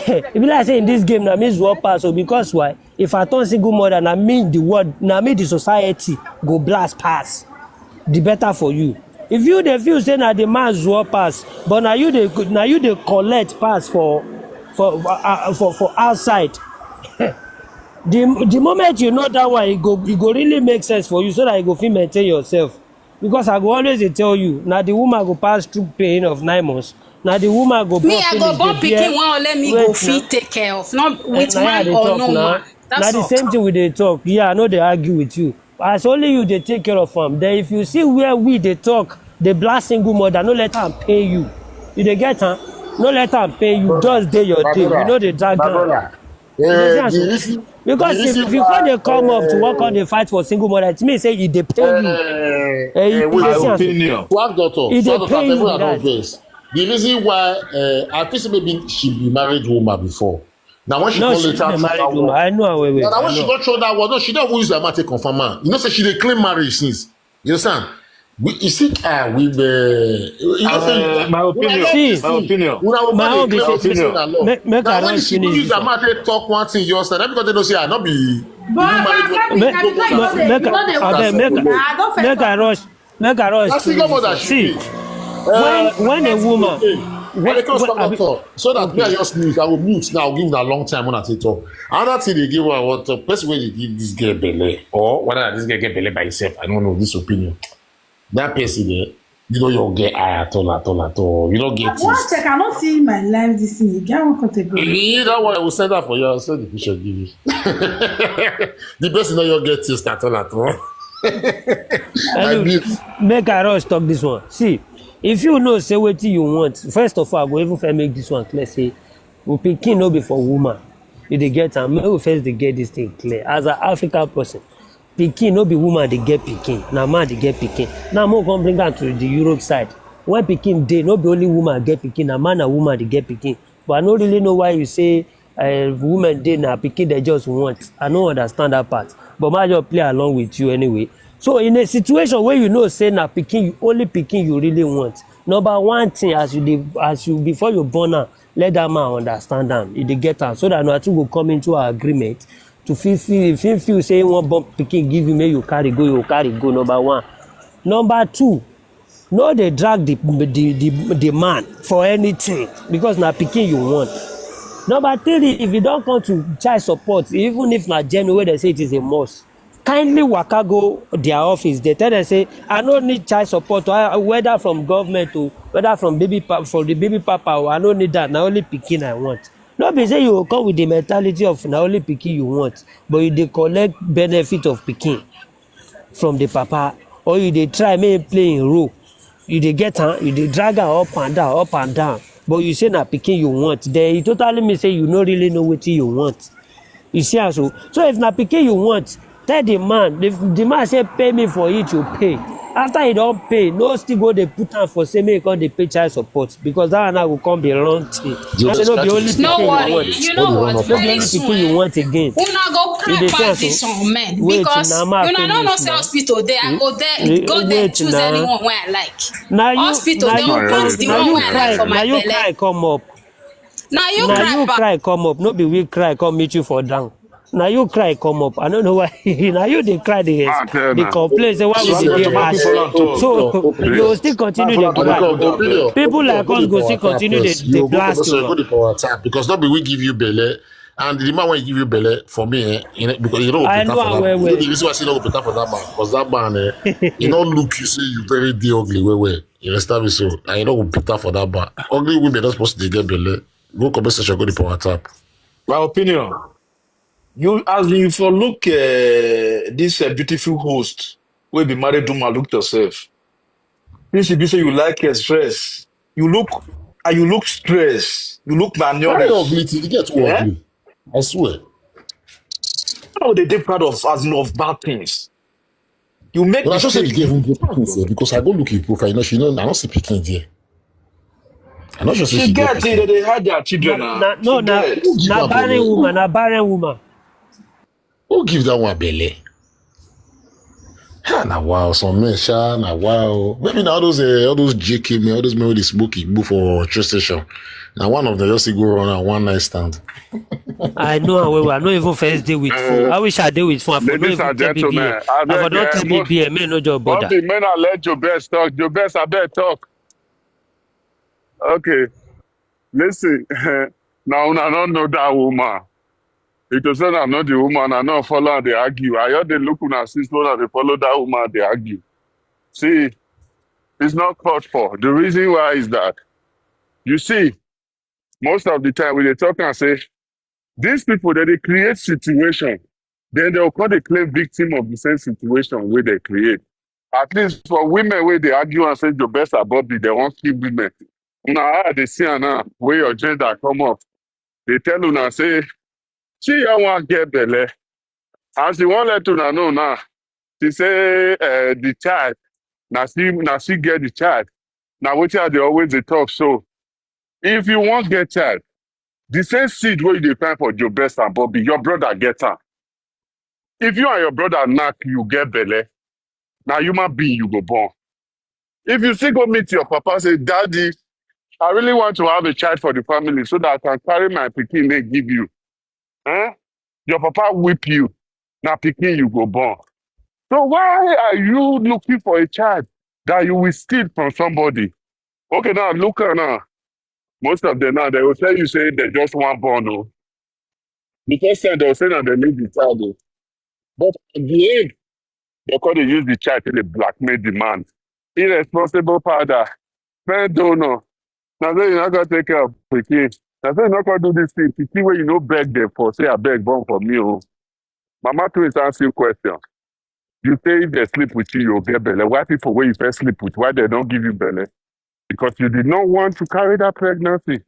it be like say in this game na me zuo pass so because why? If I turn single mother na me the world, na me the society go blast pass. The better for you. If you dey feel say na the man zuo pass, but na you dey collect pass for outside. The moment you know that one, it go really make sense for you so that you go fit maintain yourself. Because I go always dey tell you, na the woman go pass through pain of 9 months. Na the woman go Me, I go born pikin wan let me go fit take care of, not with man or no man. Na That's the all. same thing we dey talk. Yeah, I no dey argue with you. As only you dey take care of am. Then if you see where we dey talk, dey blast single mother, no let am pay you. You dey get am? No let am pay you. Just dey your day. You no dey drag am. Because if you come dey come up to work on dey fight for single mother, it mean say e dey pay you. My opinion. Swag daughter, E dey swag pay you daughter, that. verse. The reason why I think maybe she be married woman before. Now when she No, go she later be throw married that woman. word. I know her well. Now when I she know. go throw that word, no, she don't use her mouth to confirm her. You know, say she dey claim marriage since. You understand? You see, with you know, say My opinion. See, My opinion. my own be claim say say na law. make Now I when rush she go finish use this her one. mouth to talk one thing, you understand? That because they don't say I not be But Make I rush that's finish single this mother one. she See, be. when a woman I dey call stop abi- talk so that me I okay. just mute. I will mute now. I'll give una long time when I take talk. Another thing they give her what person wey dey give this girl belle or whether this girl get belle by herself. I don't know this opinion. That person there, you know your get eye at all. You don't get One taste. check, I don't see my life this thing again. One category. That one I will send that for you. I'll send the picture give you. The person know you get taste at all. I Anyway, mute. make I rush talk this one. See, if you know say wetin you want, first of all, I go even first make this one clear. Say, pikin no be for woman. You dey get am. Make we first dey get this thing clear. As an African person, pikin no be woman dey get pikin. Na man dey get pikin. Now, mo come bring am to the Europe side. When pikin dey, no be only woman get pikin. Na man and woman dey get pikin. But I no really know why you say women dey na pikin dey just want. I no understand that part. but ma just play along with you anyway. So in a situation where you know say na pikin, only pikin you really want, number one thing as you before you born am, let that man understand am, you dey get am, so that una two go come into an agreement to feel say you wan born pikin give you, make you carry go, number one. Number two, no dey drag the man for anything because na pikin you want. Number three, if you don come to child support, even if na genuine wey dem say it is a must, kindly waka go their office, dey tell dem say I no need child support, whether from government o, whether from the baby papa o, I no need that, na only pikin I want. No be say you go come with the mentality of na only pikin you want, but you dey collect benefit of pikin from the papa, or you dey try make him play im role, you dey get am, you dey drag am up and down, but you say na pikin you want, then e totally mean say you no really know wetin you want. You see am so if na pikin you want, tell the man, if the man say pay me for it, you pay. After he don pay, no still go dey put am for say make he come dey pay child support, because that one now go come be wrong thing. No be only pikin No you worry, want, you know what? no be Very only soon, pikin you want again. una go You cry dey see am pass this so? on men Wait, because na ma una no know finish say na. hospital dey. I go there, go there, Wait choose na. anyone wey I like. Na you Hospital, they will put the one wey I like for na my you belle. cry come up. Now you Na cry you back. cry come up, no be we cry come meet you for down. Na you cry come up. I don't know why. Na you dey cry dey complain say why we dey dey harsh. So you still continue dey cry. People like us go still continue dey blast go you. the power tap, because not be we give you belle, and the man when give you belle for me, because you don't I prepare know for am that. well You know well. the reason why I say don't prepare for that man, because that man, you don't look, you say you very dey ugly, well. You understand me? So and you don't prepare for that man. Ugly women not supposed to get belle. Go conversation, go the power tap. My opinion, you as you for look this beautiful host will be married woman, look yourself. Since you be say you like stress, you look stressed, you look Very malnourished. ugly thing. You get too Yeah? ugly. I swear. How they take part of as in of bad things. You make But I just say the mistakes. girl who get Pikin there, because I go look at profile, she know I don't see Pikin there. I'm not sure say She she get get it, Pikin. they had their children now. No, She get. Who give her belle? na barren woman. Who give that one belle? Ha, na wow, some men, sha, na wow. Maybe now all those JK men, all those men with the smoky move for train station. Now one of them just go run on one night stand. I know am well. I no even first dey with phone. I wish I dey with phone. I for no Ladies even and tell gentlemen, BBA. I for don tell BBA, make no just bother. the men are let your best talk. Your best, I better talk. Okay, listen. Now, I don't know that woman. Because then I'm not the woman, I don't follow and they argue. I heard they look at sister and they follow that woman, they argue. See, it's not called for. The reason why is that, you see, most of the time when they talk and say, these people, they create situation, then they'll call the claim victim of the same situation where they create. At least for women where they argue and say your best are Bobby, they won't kill women. Now they see now where your gender come up. They tell you now say, she don't want get belle. And she won't let you know now. She say the child, now she get the child. Now what they always they talk. So if you want get child, the same seed where you depend for your best and Bobby, your brother get her. If you and your brother knock, you get belle. Now human being you go born. If you still go meet your papa, say, Daddy, I really want to have a child for the family so that I can carry my pikin they give you. Eh? Your papa whip you. Now pikin you go born. So why are you looking for a child that you will steal from somebody? Okay, now look at now. Most of them now they will tell you say they just want born. Oh. The first time they will say that they need the child. Oh. But at the end, they call they use the child to blackmail the man. Irresponsible father, friend donor. Now then you're not gonna take care of the kids. Now then you're not gonna do this thing. You see where you know beg them for say I beg born for me. Oh. Mama to is asking you question. You say if they sleep with you, you'll get belle. Why people when you first sleep with, why they don't give you belle? Because you did not want to carry that pregnancy.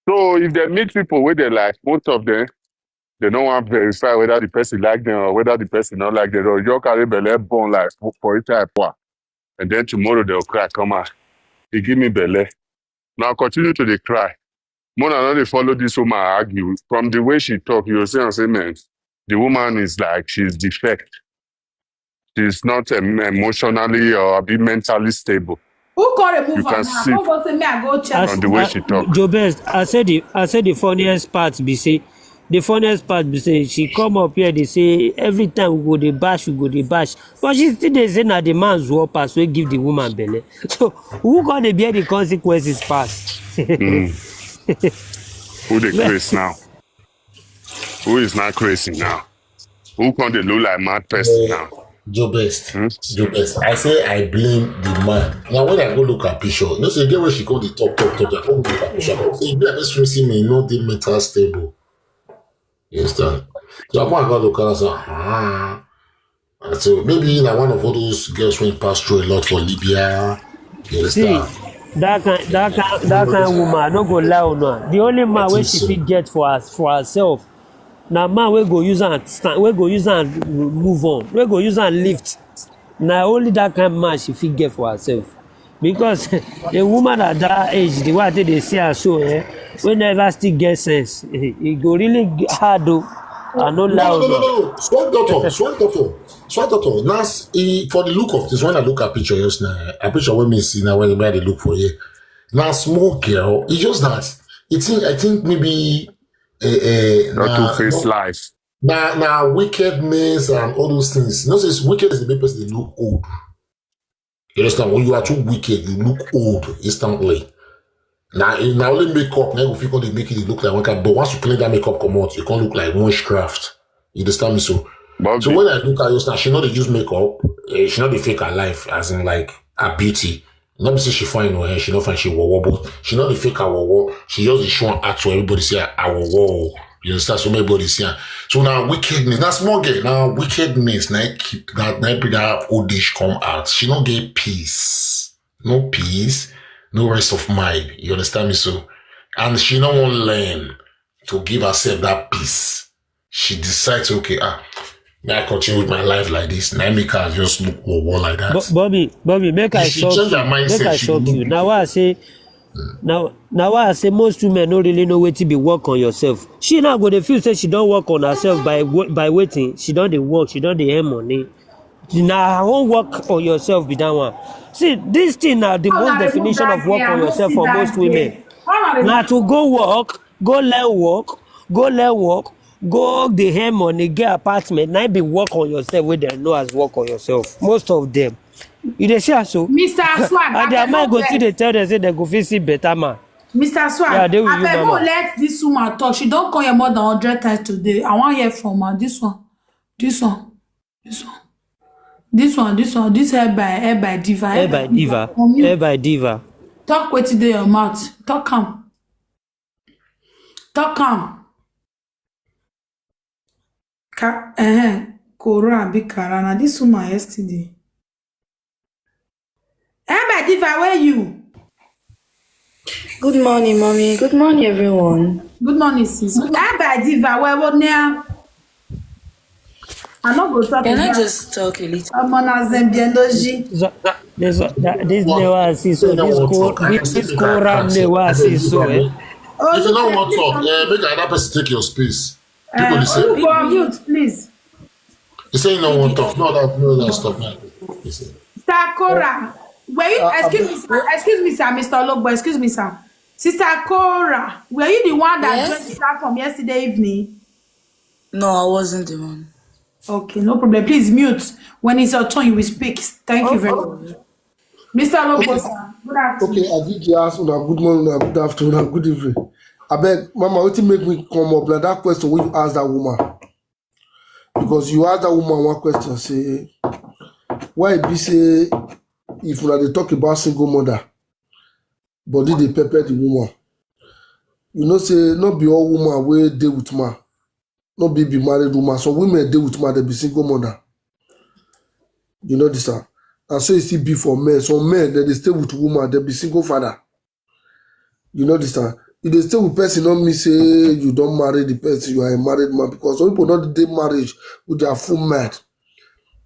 So if they meet people where they like, most of them, they don't want to verify whether the person like them or whether the person not like them. Or you carry belle born like for each type. And then tomorrow they'll cry, come on, they give me belle. Now continue to they cry. More than not, they follow this woman argue. From the way she talk, you'll say and say, man, the woman is like she's defect. She's not emotionally or be mentally stable. Who can remove You her can now? see Come go say me I go check As on on the way her. she talk. Joe Best, I said the funniest part be say, she come up here, they say every time we go dey bash, but she still dey say na the man's work pass wey give the woman belle. So who gonna bear the consequences pass? Mm. Who the craze now? Who is not crazy now? Who can they look like mad person now? Joe Best. Hmm? Joe Best. I say I blame the man. Now when I go look at picture, you know, say get where she go the talk. I go look at picture. Say you be like this see me, not the mental stable. You understand? So I go look at her and say, And so maybe like one of all those girls went past through a lot for Libya. You See, understand? that kind woman, I no go lie on her. The only I man wey think she so. fit get for herself, na man wey go use am stand, wey go use am move on, wey go use am lift. Na only that kind man she fit get for herself. Because a woman at that age, the way I take dey see her so, wey never still get sense, e go really hard o. I no lie on her. No. Swag doctor. Now, for the look of this, when I look at picture just now, a picture when me see now when they look for you. Now, small girl, it's just that. I think maybe Your two-faced life. now wickedness and all those things. You know, says wicked is the main person they look old. You understand? When you are too wicked, you look old instantly. Now only makeup, now if you can make it look like one kind, but once you clean that makeup come out, you can't look like witchcraft. You understand me? So Bobby. when I look at you, she not they use makeup, she not they fake her life, as in like her beauty. Not be say she fine or she not fine, she wow, but she not the fake her wow. She just show and act so everybody say her wow. You understand? So everybody see her. So now wickedness, now small girl, now wickedness, now keep that old age come out. She not get peace. No peace, no rest of mind. You understand me? So, and she don't want to learn to give herself that peace. She decides, okay, may I continue with my life like this? Now make her just look war like that. Bobby, make I She shock change you. her mindset. Make I She shock will you. look Now why I say most women don't really know wetin be work on yourself. She now go dey feel say she don't work on herself by waiting. She don't dey work. She don't dey earn money. Now her own work on yourself be that one. See, this thing now the most definition of work on yourself for most women. Now to go work, go learn work, go dey earn money, get apartment. Now be work on yourself wey dem know as work on yourself. Most of them. You dey see am so? Mr. Swag, And their mind go still dey tell them say dem go fit see better man. Mr. Swag, Yeah, they will you, abeg mama. go let this woman talk. She don't call you more than 100 times today. I want hear from her. This one, this hair by diva. Hair by diva. Unmute. Hair by diva. Talk wetin dey your mouth. Talk am. Kora abi Kara. Na this woman yesterday. Hair by diva, where you? Good morning, mommy. Good morning, everyone. Good morning, sis. Hair by diva, where now? I no go talk Can I about just talk a little? Amona Zembiendoji. So, this never see so. You don't want talk. I can This see Quran never see so. If you don't want talk, make another person take your space. People dey say, Look for mute, please. you say you don't want talk. No, that stuff. You say. Sakura, were you? Excuse me, sir, Mr. Ologbo. Excuse me, sir. Sister Cora, were you the one that joined the platform yesterday evening? No, I wasn't the one. Okay, no problem. Please mute. When it's your turn, you will speak. Thank you very much. Mr. Ologbo, sir. Good afternoon. Okay, I did ask una good morning, una good afternoon, una good evening. Abeg, Mama, wetin make me come up like that question wey you ask that woman? Because you ask that woman one question, say, why e be say if una dey talk about single mother, body dey pepper the woman? You know, say no be all woman wey dey with man, no be married woman. Some women dey with man, they be single mother. You know this, sir. And so it still be for men. Some men, they stay with woman, they be single father. You know this, sir. If they stay with person, don't mean say you don't marry the person, you are a married man. Because some people don't dey marriage with their full mad.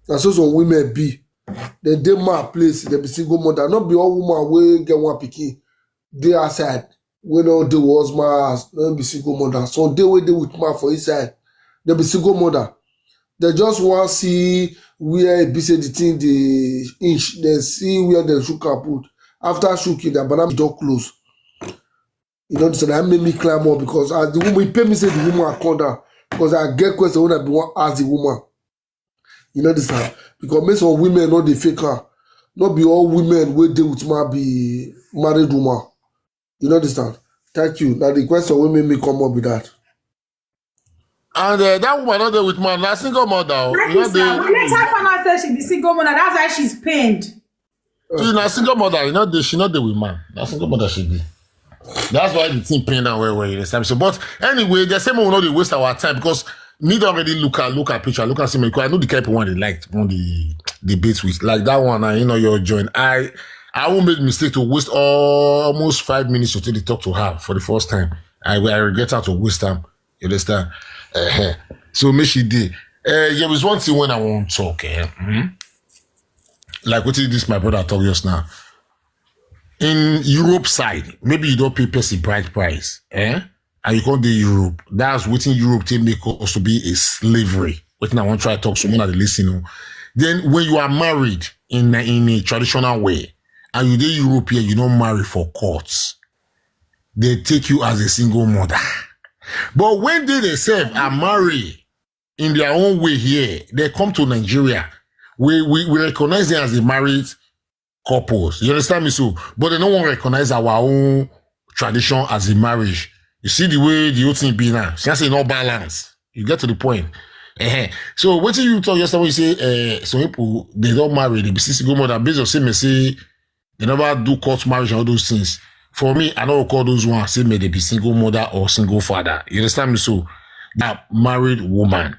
And so some women be. They dey mad place, they be single mother. Not be all woman wey get one pikin. They outside. When all the husband, don't be single mother. Some they wey dey with man for inside. they be single mother. They just want to see where it be say the thing the inch. They see where the shoe can put. After shooking, the banana door close. You know, so that made me climb up because as the woman pay me say the woman I come down because I get question when I be want ask the woman. You know this time because most of women not the faker. Not be all women wey dey with ma be married woman. You know this time. Thank you. Now the question will make me come up with that. And that woman not there with man, that single mother. That is now. When later found out say she be single mother, that's why she's pained. She's not single mother, she not there with man. That single mother should be. That's why the thing pain now where this time. So, but anyway, the same one will not waste our time because me don't already look at picture, look at somebody. I know the type of one they liked on the debates with like that one. And you know your joint. I won't make mistake to waste almost 5 minutes to take the talk to her for the first time. I regret how to waste time. You understand? So make she did. There was one thing when I want to talk. Like what did this my brother told us now? In Europe side, maybe you don't pay person bride price, and you can't do Europe. That's what in Europe to make us to be a slavery. What I want to try to talk to someone that listen. Then when you are married in a traditional way, and you do European, you don't marry for courts. They take you as a single mother. But when they themselves are married in their own way here, they come to Nigeria. We recognize them as a married couples. You understand me? So, but they don't want to recognize our own tradition as a marriage. You see the way the whole thing be now. Since it's not balance. You get to the point. So what do you talk yesterday when you say some people they don't marry, they be single mother based on same say they never do court marriage and all those things. For me, I don't call those ones say may they be single mother or single father. You understand me? So that married woman.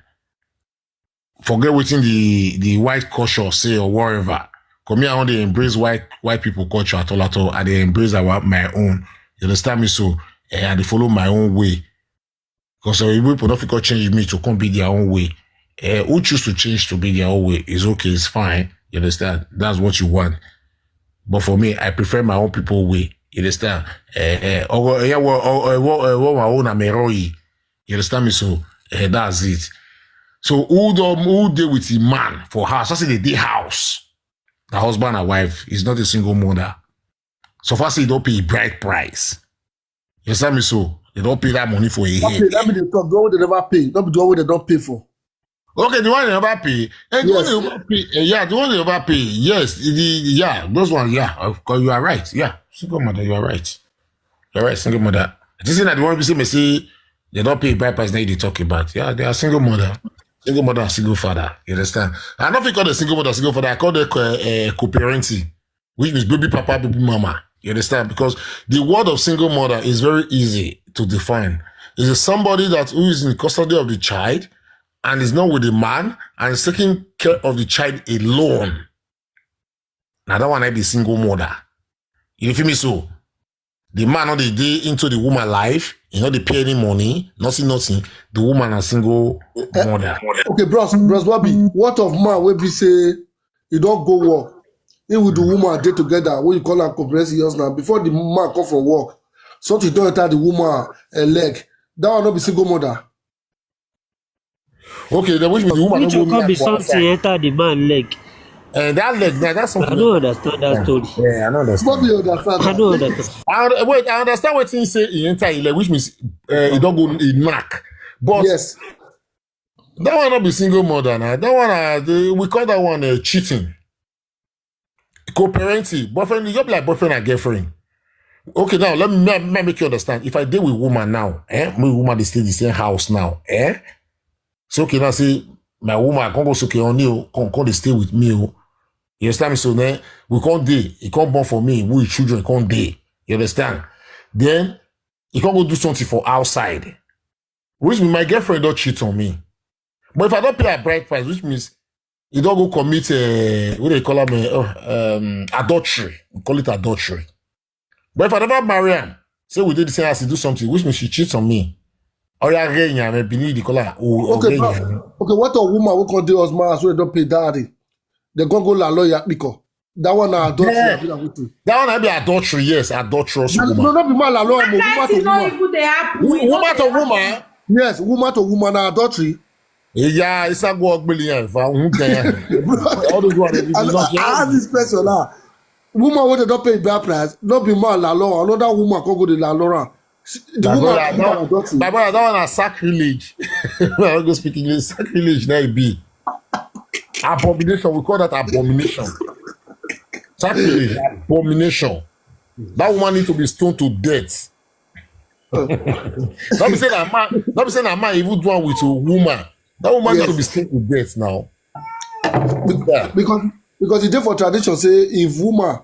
Forget what the white culture say or whatever. Because me, I want to embrace white people culture at all. And they embrace my own. You understand me? So and they follow my own way. Because people don't change me to come be their own way. Who choose to change to be their own way is okay, it's fine. You understand? That's what you want. But for me, I prefer my own people way. You understand? You understand me? So that's it. So who deal with the man for house? That's the day house. The husband and wife is not a single mother. So far, say you don't pay bride price. You understand me? So they don't pay that money for a head. Okay, that means they talk the one they never pay, not the one they don't pay for. Okay, the one they never pay. And yes. The one they never pay. The one they never pay. Yes, those ones. Yeah, of course, you are right. Yeah, single mother, you are right. You are right, single mother. This is not the one people say they don't pay bride price. Now they talk about. Yeah, they are single mother. Single mother and single father. You understand? I don't call the single mother, single father. I call the co-parenting, which means baby papa, baby mama. You understand? Because the word of single mother is very easy to define. It's somebody who is in custody of the child and is not with the man and is taking care of the child alone. Now that one I be single mother. You feel me? So the man not the day into the woman life, you know, they pay any money, nothing. The woman a single mother. Okay, bros, Bobby, what of man will be say you don't go work? He with the woman day together, what you call her comprehensive now. Before the man come from work, something don't enter the woman a leg. That will not be single mother. Okay, then which means the woman which will be something enter the man leg. And that leg, that's something. I don't understand that story. Yeah, I don't understand. Bobby understand. I don't understand. Wait, I understand what you say he enter a leg, which means he don't go in knack. But yes, that one not be single mother now. That one we call that one cheating. Co-parenting, boyfriend, you be like boyfriend and girlfriend. Okay, now let me make you understand. If I deal with woman now, my woman they stay in the same house now, so okay, now say my woman can't go so okay on you, can't stay with me. You understand me? So then we can't day, he can't born for me, we children can't day. You understand? Then he can't go do something for outside. Which means my girlfriend don't cheat on me. But if I don't pay a bride price, which means you don't go commit what they call them adultery. We call it adultery. But if I never marry him, say we did the same as to do something, which means she cheats on me. Or you are beneath the color. Okay, what a woman we can do as man so they don't pay daddy. They gonna go la lawyer because that one adultery. Yeah. That one be adultery, yes, adulterous woman. No, not be man la lawyer, woman to woman. Woman to woman. Yes, woman to woman adultery. Yeah, it's a go billion. If I won't all those one they I ask this person now. Woman wey dey don pay bad price, no be man la law. Another woman come go dey la law. The woman my brother, that one a sacrilege. I don't go speak English. Sacrilege, now it be abomination. We call that abomination. Sacrilege, abomination. That woman need to be stoned to death. Don't be saying that man. Don't be saying that man even do one with a woman. That woman need to be stoned to death now. Because the day for tradition say if woman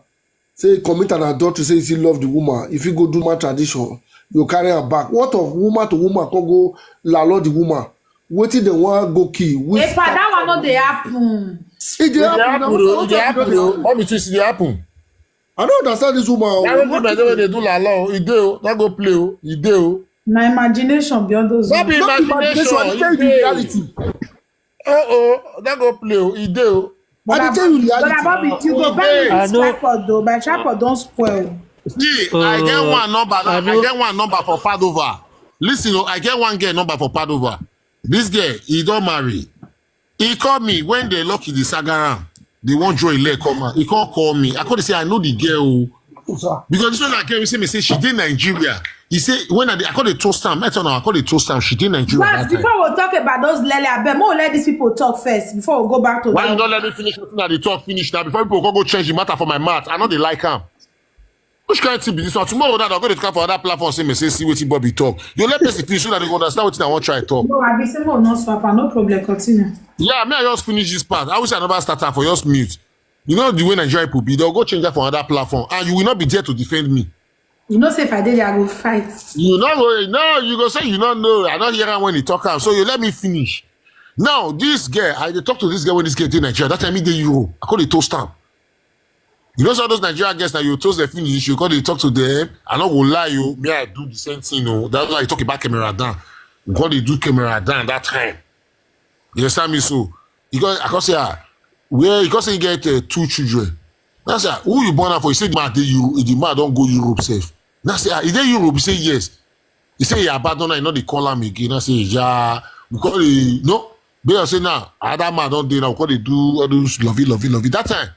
say commit an adultery, say if you love the woman, if you go do my tradition, you carry her back. What of woman to woman can go la the woman? Wetin dem wan go kill? If that one no dey happen. It dey happen. What between dey happen? I don't understand this woman. I don't know when they do la law. He do. That go play. He do. Na imagination beyond those. Not be imagination. He dey reality. That go play. He do. But I tell you reality. But Bobby, you go buy this tripod though. My tripod don't spoil. See, I get one number. I get one number for Padova. Listen, I get one girl number for Padova. This girl, he don't marry. He called me when they lock in the Sagaram. They won't draw a leg come out. He can't call me. I could say I know the girl. Because this one I came say me say she did Nigeria. He say when I call the toast time. I call the toast time. She did Nigeria. But before we talk about those lele, I bet more let these people talk first before we go back to. Why you don't let me finish what they talk finish now before people go change the matter for my mouth? I know they like him. Which kind of thing be this one? Tomorrow that I'll go to come for other platform say me say see what Bobby talk. You let me finish so that they go understand what I want to try to talk. No, I be saying no swap, no problem. Continue. Yeah, me I just finish this part. I wish I never start for just mute. You know the way Nigeria people be, they'll go change that for another platform, and you will not be there to defend me. You know, say if I did, I will fight. You know, no, you go say you don't know. I don't hear him when he talk out. So you let me finish. Now, this girl, I talk to this girl when this girl did Nigeria. That time he did Euro. I call it toast time. You know, some of those Nigerian guests that you toast the finish, you call they talk to them. I not gonna lie, you. Me, I do the same thing. You know? That's why I talk about camera down. You call they do camera down that time. You understand me? So, because I can say, where you can say you get 2 children. That's who you born for? You say the man don't go Europe safe. That's is there Europe? You say yes. You say you abandon her, you know they call him again. I say yeah. We call it no. But I say now, other man don't do now. We call they do all those lovey. That time,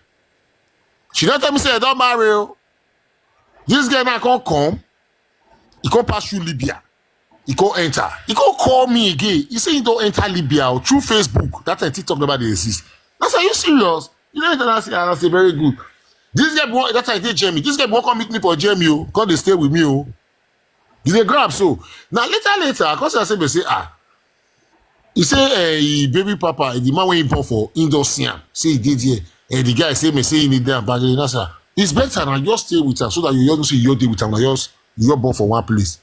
she don't tell me say I don't marry. This guy now can't come. He can't pass through Libya. He can't enter. He can't call me again. He say he don't enter Libya through Facebook. That time TikTok never they exist. I say, are you serious? You know that I say very good. This guy, that's why I did Jamie. This guy won't come meet me for Jamie, because they stay with me. They grab so. Now later, because I say, he say, baby papa, the man went in for Indosian. Say he did here. And the guy say, me say he need them, but it's better now just stay with him so that you just see your day with him. You're born for one place.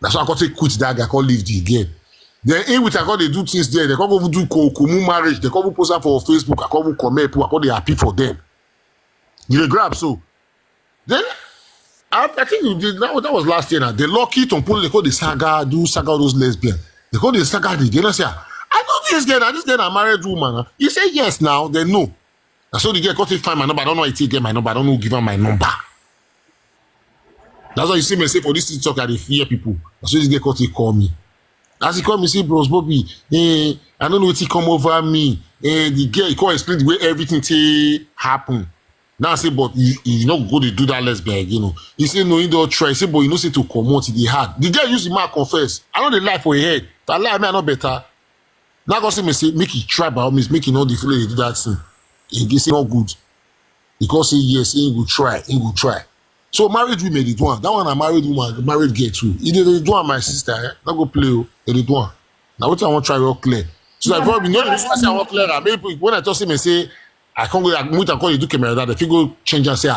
That's why I can't quit that guy. I can't leave the game. Then in which I got they do things there. They can't go do common marriage. They can't go post up for Facebook. I can't go comment. I can't they happy for them. You grab so. Then I think you did that was last year now. They lucky to pull they call the saga, do saga those lesbian. They call the saga the girl say, I know this girl a married woman. You say yes now, then no. And so the girl got to find my number. I don't know how to get my number. I don't know who give her my number. That's why you see me say for this TikTok I fear people. And so this girl got to call me. As he called me, say, bros, Bobby, I don't know what he come over me. The girl, he can't explain the way everything happen. Now I say, but you not go to do that lesbian, you know. He say, no, he don't try. He say, but you know, say to come out, the hard. The girl use the man confess. I know the lie for a head. That lie, I know better. Now God say, me say, make it try by all means, make it not the feeling they do that thing. He say, not good. Because say, yes, he will try. So married women, they do one. That one a married woman, married girl too. They do one, my sister. Not go play. They do one. Now what I want to try real clear. So that probably know the reason I want clear. Maybe when I talk to him and say I can't go. I call you do camera that. If you go change and say,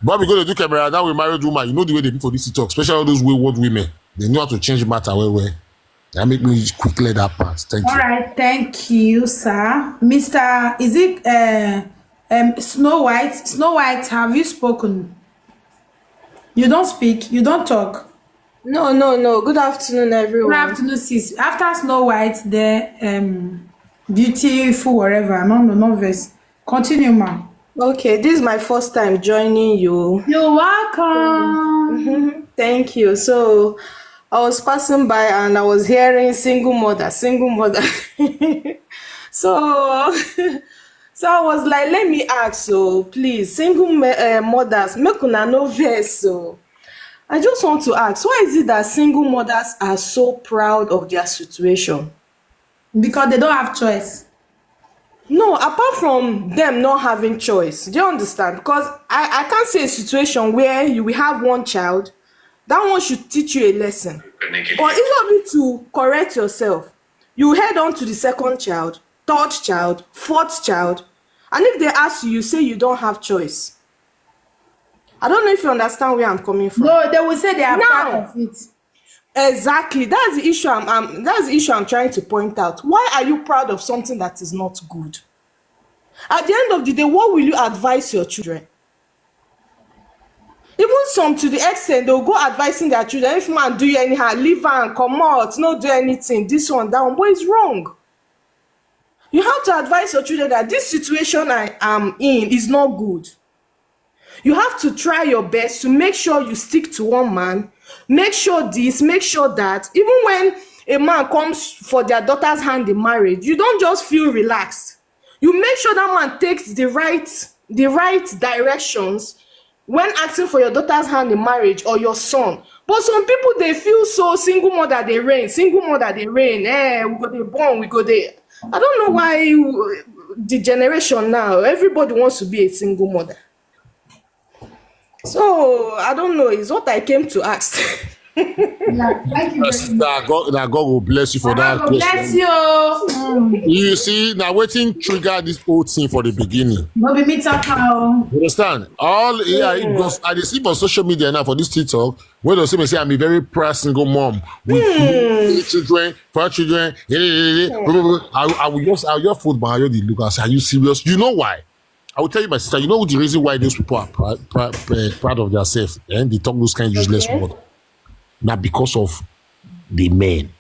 but we go to do camera that with married woman. You know the way they do for this talk, especially all those wayward women. They know how to change matter where. That make me quick clear that part. Thank you. All right, thank you, sir. Mr. Is it Snow White? Snow White, have you spoken? You don't speak. You don't talk. No. Good afternoon, everyone. Good afternoon, sis. After Snow White, the beautiful whatever. No verse. Continue, ma'am. Okay, this is my first time joining you. You're welcome. Thank you. So, I was passing by and I was hearing single mother, single mother. So, so I was like, let me ask, so please, single mothers, make una no vex. So I just want to ask, why is it that single mothers are so proud of their situation? Because they don't have choice. No, apart from them not having choice, do you understand? Because I can't see a situation where you will have one child, that one should teach you a lesson. But instead of you to correct yourself, you head on to the second child, third child, fourth child, and if they ask you, you say you don't have choice. I don't know if you understand where I'm coming from. No, they will say they are proud Now, of it. exactly, that's the issue that's the issue I'm trying to point out. Why are you proud of something that is not good? At the end of the day, what will you advise your children? Even some, to the extent they'll go advising their children, if man do you anyhow, leave and come out, no do anything, this one, that one, but it's wrong. You have to advise your children that this situation I am in is not good. You have to try your best to make sure you stick to one man, make sure this, make sure that. Even when a man comes for their daughter's hand in marriage, you don't just feel relaxed. You make sure that man takes the right directions when asking for your daughter's hand in marriage or your son. But some people, they feel so single mother they reign, single mother they reign. We go there born, we go there. I don't know why the generation now, everybody wants to be a single mother. So I don't know, it's what I came to ask. Yeah, thank you very much. God will bless you for that God question. bless you. You see, now waiting trigger this whole thing for the beginning. No be me talk now. You understand? It goes. I see for social media now for this TikTok where they say I'm a very proud single mom with children, 4 children. I'll just food my the look and say, are you serious? You know why? I will tell you, my sister, you know the reason why those people are proud of themselves and they talk those kind of useless words? Not because of the men.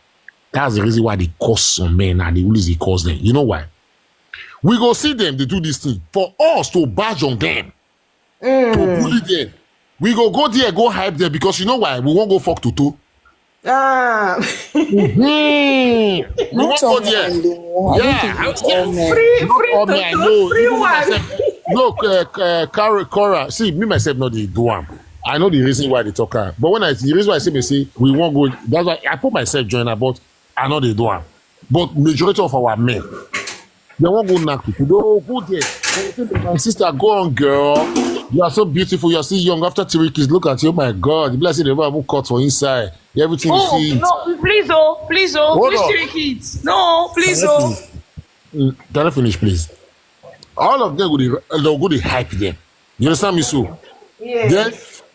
That's the reason why they cause some men and they always cause them. You know why? We go see them, they do this thing. For us to badge on them, to bully them, we go there, go hype them because you know why? We won't go fuck to. We won't go there. Yeah. Free one. Look, Cora, see, me myself, not the do am. I know the reason why they talk her. But the reason why I say, we won't go, that's why I put myself join her, but I know they do am. But majority of our men, they won't go knock people. They go there. My sister, go on, girl. You are so beautiful. You are still young. After 3 kids, look at you. Oh my God. The blessing never have cut for inside. Everything you see. No, please, which 3 kids? No, please, Can I finish, please? All of them they'll go to hype them. You understand me, so? Yeah. Then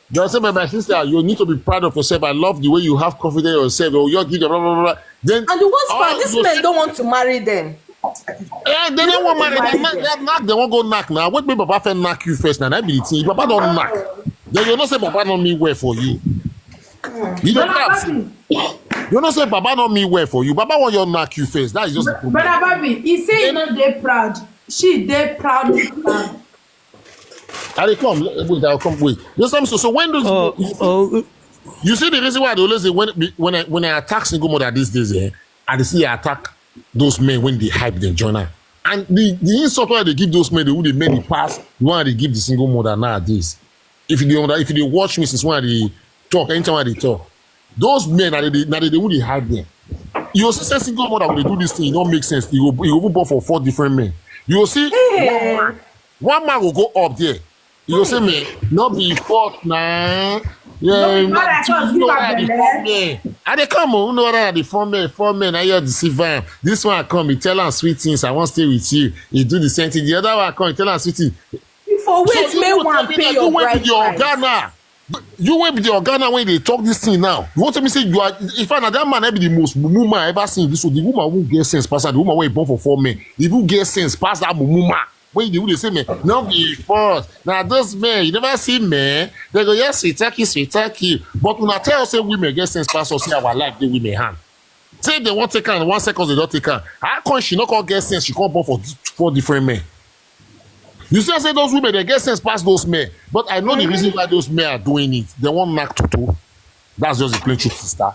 they'll say, my sister, you need to be proud of yourself. I love the way you have confidence in yourself. Or you're blah, blah, blah, blah. Then, and the worst part, these men don't want to marry them. They don't want to marry them. They won't go knock now. What make Papa first knock you first now? That be the thing. Papa don't knock. Then you not say Papa don't mean well for you. You don't have. You not say Papa don't mean well for you. Papa want you knock you first. That is just the problem. But Baby, he say you know they proud. She they proud. I'll come. Wait. You know, so when those you see the reason why they always say when I attack single mother these days, and they see I attack those men when they hype them joiner. And the insult why they give those men, they made the pass, why they give the single mother nowadays. If they watch me since when they talk, anytime they talk, those men they only hype them. You also say single mother when they do this thing, it don't make sense. You go born for 4 different men. You will see one man will go up there. You will say, man, not be fault now. Yeah, you know and they come on, you know that the 4 men, I hear deceive him. This one come, he tell him sweet things, I won't stay with you. He do the same thing. The other one come, he tell him sweet things. For wait, may one pay your bride price. You went with your Ghana when they talk this thing now. You want to me say you are, in fact, that man be the most woman I ever seen. This so the woman won't get sense past that. The woman when born for 4 men. He won't get sense past that woman. When they say, man, not be first. Now those men, you never see men. They go, yes, sweet turkey. But when I tell say women get sense past us, see our life, they women hand. Say they want to take her in 1 second, they don't take her. How come she not gonna get sense? She can't born for 4 different men. You see, I say those women, they get sense past those men. But I know the reason why those men are doing it. They want knock to. That's just the plain truth, sister.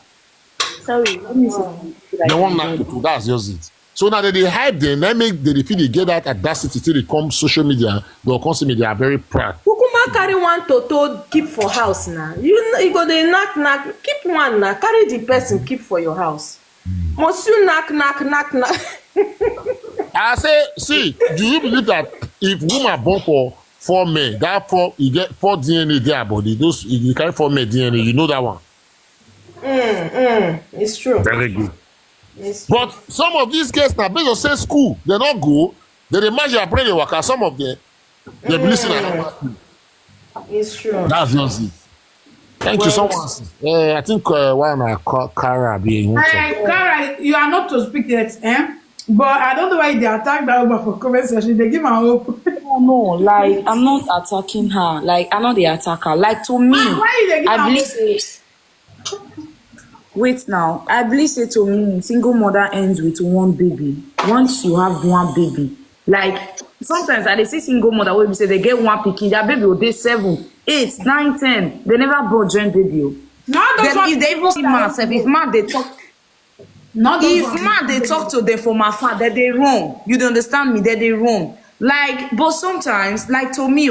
Sorry, let me see something so that They I want can knack join. people. That's just it. So now that they hype them, they feel they get that audacity till they come social media, they'll come see me, they are very proud. Kukuma carry one toto keep for house now. You go dey knock, keep one now. Carry the person keep for your house. Must you knock? I say, see, do you believe that if woman born for 4 men, that 4 you get 4 DNA there body, those you carry 4 men DNA, you know that one. It's true. Very good. It's true. But some of these girls now, based on say school, they don't go, they imagine I pray they work out. Some of them, they be listening and It's true. that's just it. Thank you so much. I think one I call Kara being Kara, you are not to speak yet, but I don't know why they attack that woman for comment section. They give her hope. No, like I'm not attacking her. Like I'm not the attacker. Like to me, Why they give I her believe hope? say. Wait now, I believe say to me, single mother ends with one baby. Once you have one baby, like sometimes I dey see single mother wey be say they get one pikin, their baby will dey 7, 8, 9, 10. They never born join baby. No, Then if they even see man sef, if man they talk, if man they talk to them from afar, that they wrong. You don't understand me? That they wrong. Like, but sometimes, like to me,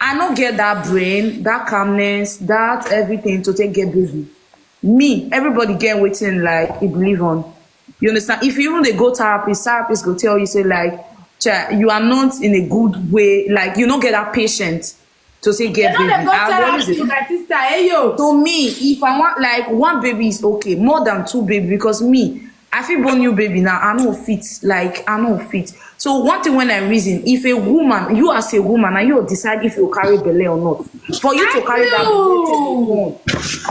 I don't get that brain, that calmness, that everything to take get baby. Me, everybody get waiting like he believe on. You understand? If you even they go therapist go tell you say like, you are not in a good way, like you don't get that patience to say get baby. My sister, hey yo. To me, if I want like one baby is okay, more than 2 baby, because me, I feel born new baby now, I know fit, like I know fit. So one thing when I reason, if a woman, you as a woman, and you decide if you carry belly or not, for you to carry that belly,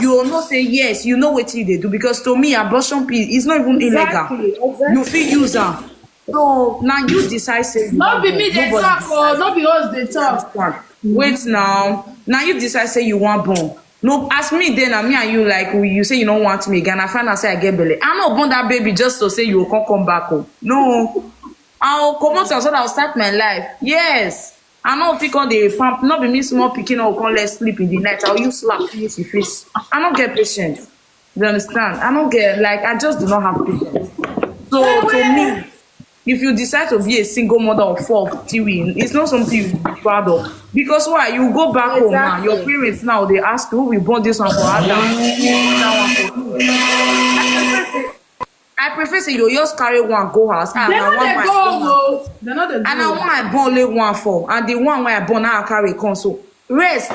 you will not say yes, you know what they do, because to me, abortion pill is not even illegal. You feel use them. So now you decide say Not be me they talk, not be us they talk. Wait now you decide say you want born. No, ask me then, and me and you like you say you don't want me again. I find out say I get belly. I'm not born that baby just to say you will come back home. No, I'll come out so that I'll start my life. Yes, I know if you call the pump, not be me small picking or come let's sleep in the night. I'll use slap finish your face. I don't get patience. You understand? I don't get like I just do not have patience. So to me, if you decide to be a single mother of 4 of 3, it's not something you be proud of. Because why? You go back home now, your parents now, they ask you, who will born this one for Adam? That one for you. I prefer say you just carry one go house. They know they go, they know they go. And I want I born only one for, and the one where I born now I carry console. Rest.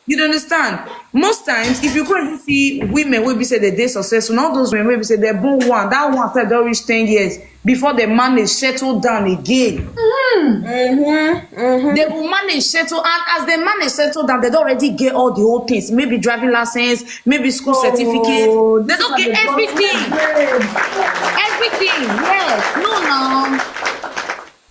You don't understand? Most times, if you go see women will be say they successful, not those women will be say they born one, that one said they reach 10 years before the manage settle down again. They will manage settle, and as they manage settle down, they don't already get all the whole things. Maybe driving license, maybe school certificate. They don't get everything. Everything. Yes. No.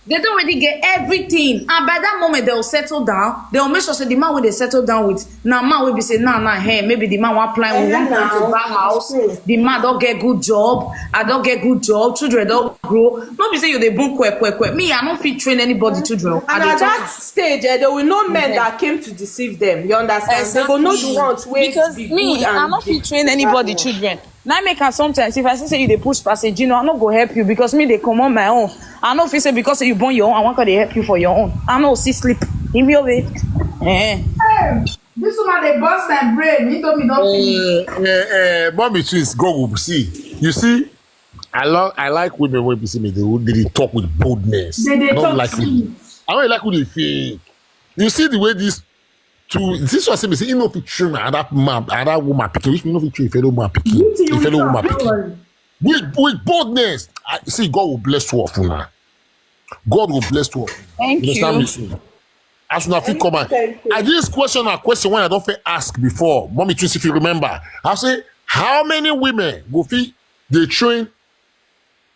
They don't already get everything, and by that moment they'll settle down. They'll make sure say the man will they settle down with. Now man will be say hey, maybe the man want plan with one to buy house. The man don't get good job. I don't get good job. Children don't grow. Not be say you they born quick. Me, I don't fit train anybody children. And at that stage, there will no men that came to deceive them. You understand? Exactly. They will know the ones where because be me, good I not fit train anybody children. Now make her sometimes if I say you they push passage, I not go help you because me they come on my own. I know if you say because you born your own, I want to help you for your own. I know see sleep in your way. Hey, this woman they bust my brain. He told me don't Mommy twins go see. You see, I like women when people see me they talk with boldness. They not talk like sweet. I don't like who they fake. You see the way this one say you know if you train that woman picking, which mean no fit train fellow woman picking. Fellow woman picking. With boldness. See, God will bless you of now. God will bless you. Thank you. Understand me? As soon as you come I this question when I don't ask before. Mommy twins, if you remember, I say how many women go fit they train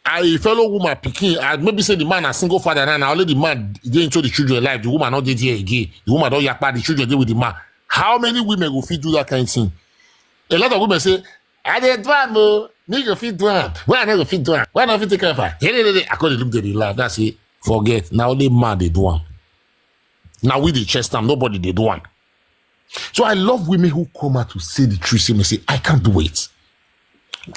a fellow woman picking? I maybe say the man a single father and only the man get into the children life. The woman not did here again. The woman don't yakpa the children there with the man. How many women go fit do that kind of thing? A lot of women say, I did one nigga fit do it. Why not fit do it? Why not fit take care of her? I couldn't look at the life. That's it. Forget. Now only man they do one. Now with the chest time, nobody they do one. So I love women who come out to say the truth and say, I can't do it.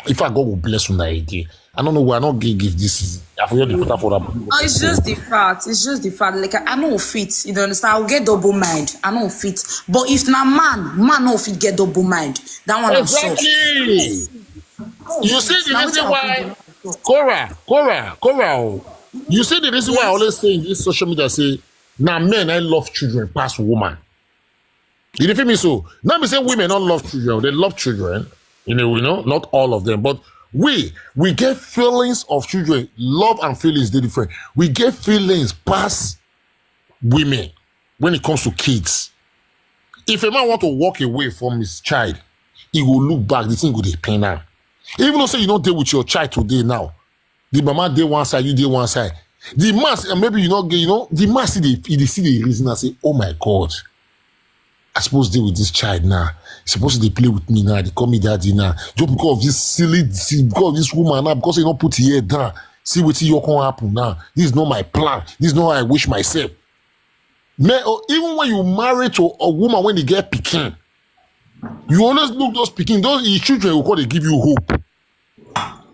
If I God will bless you again. I don't know why I not give this is. I forget the put for that. Oh, it's just the fact. It's just the fact. Like I know fit. You don't understand? I'll get double mind. I know fit. But if na man no fit get double mind. That one Exactly. You see the reason why Cora. You see the reason why I always say in this social media say now men I love children past woman. You feel me? So now me say women don't love children, they love children. You know, not all of them, but we get feelings of children. Love and feelings they're different. We get feelings past women when it comes to kids. If a man want to walk away from his child, he will look back, the thing will be pain now. Even though say you don't deal with your child today now, the mama day one side, you day one side. The man, and maybe you not get, the man see the reason and say, oh my God, I supposed to deal with this child now. He's supposed to play with me now. They call me daddy now. Just because of this because of this woman now, because they don't put here down. See what you can happen now. This is not my plan. This is not how I wish myself. Man, even when you marry to a woman when they get Pikin, you always look those Pikin, those children will call they give you hope.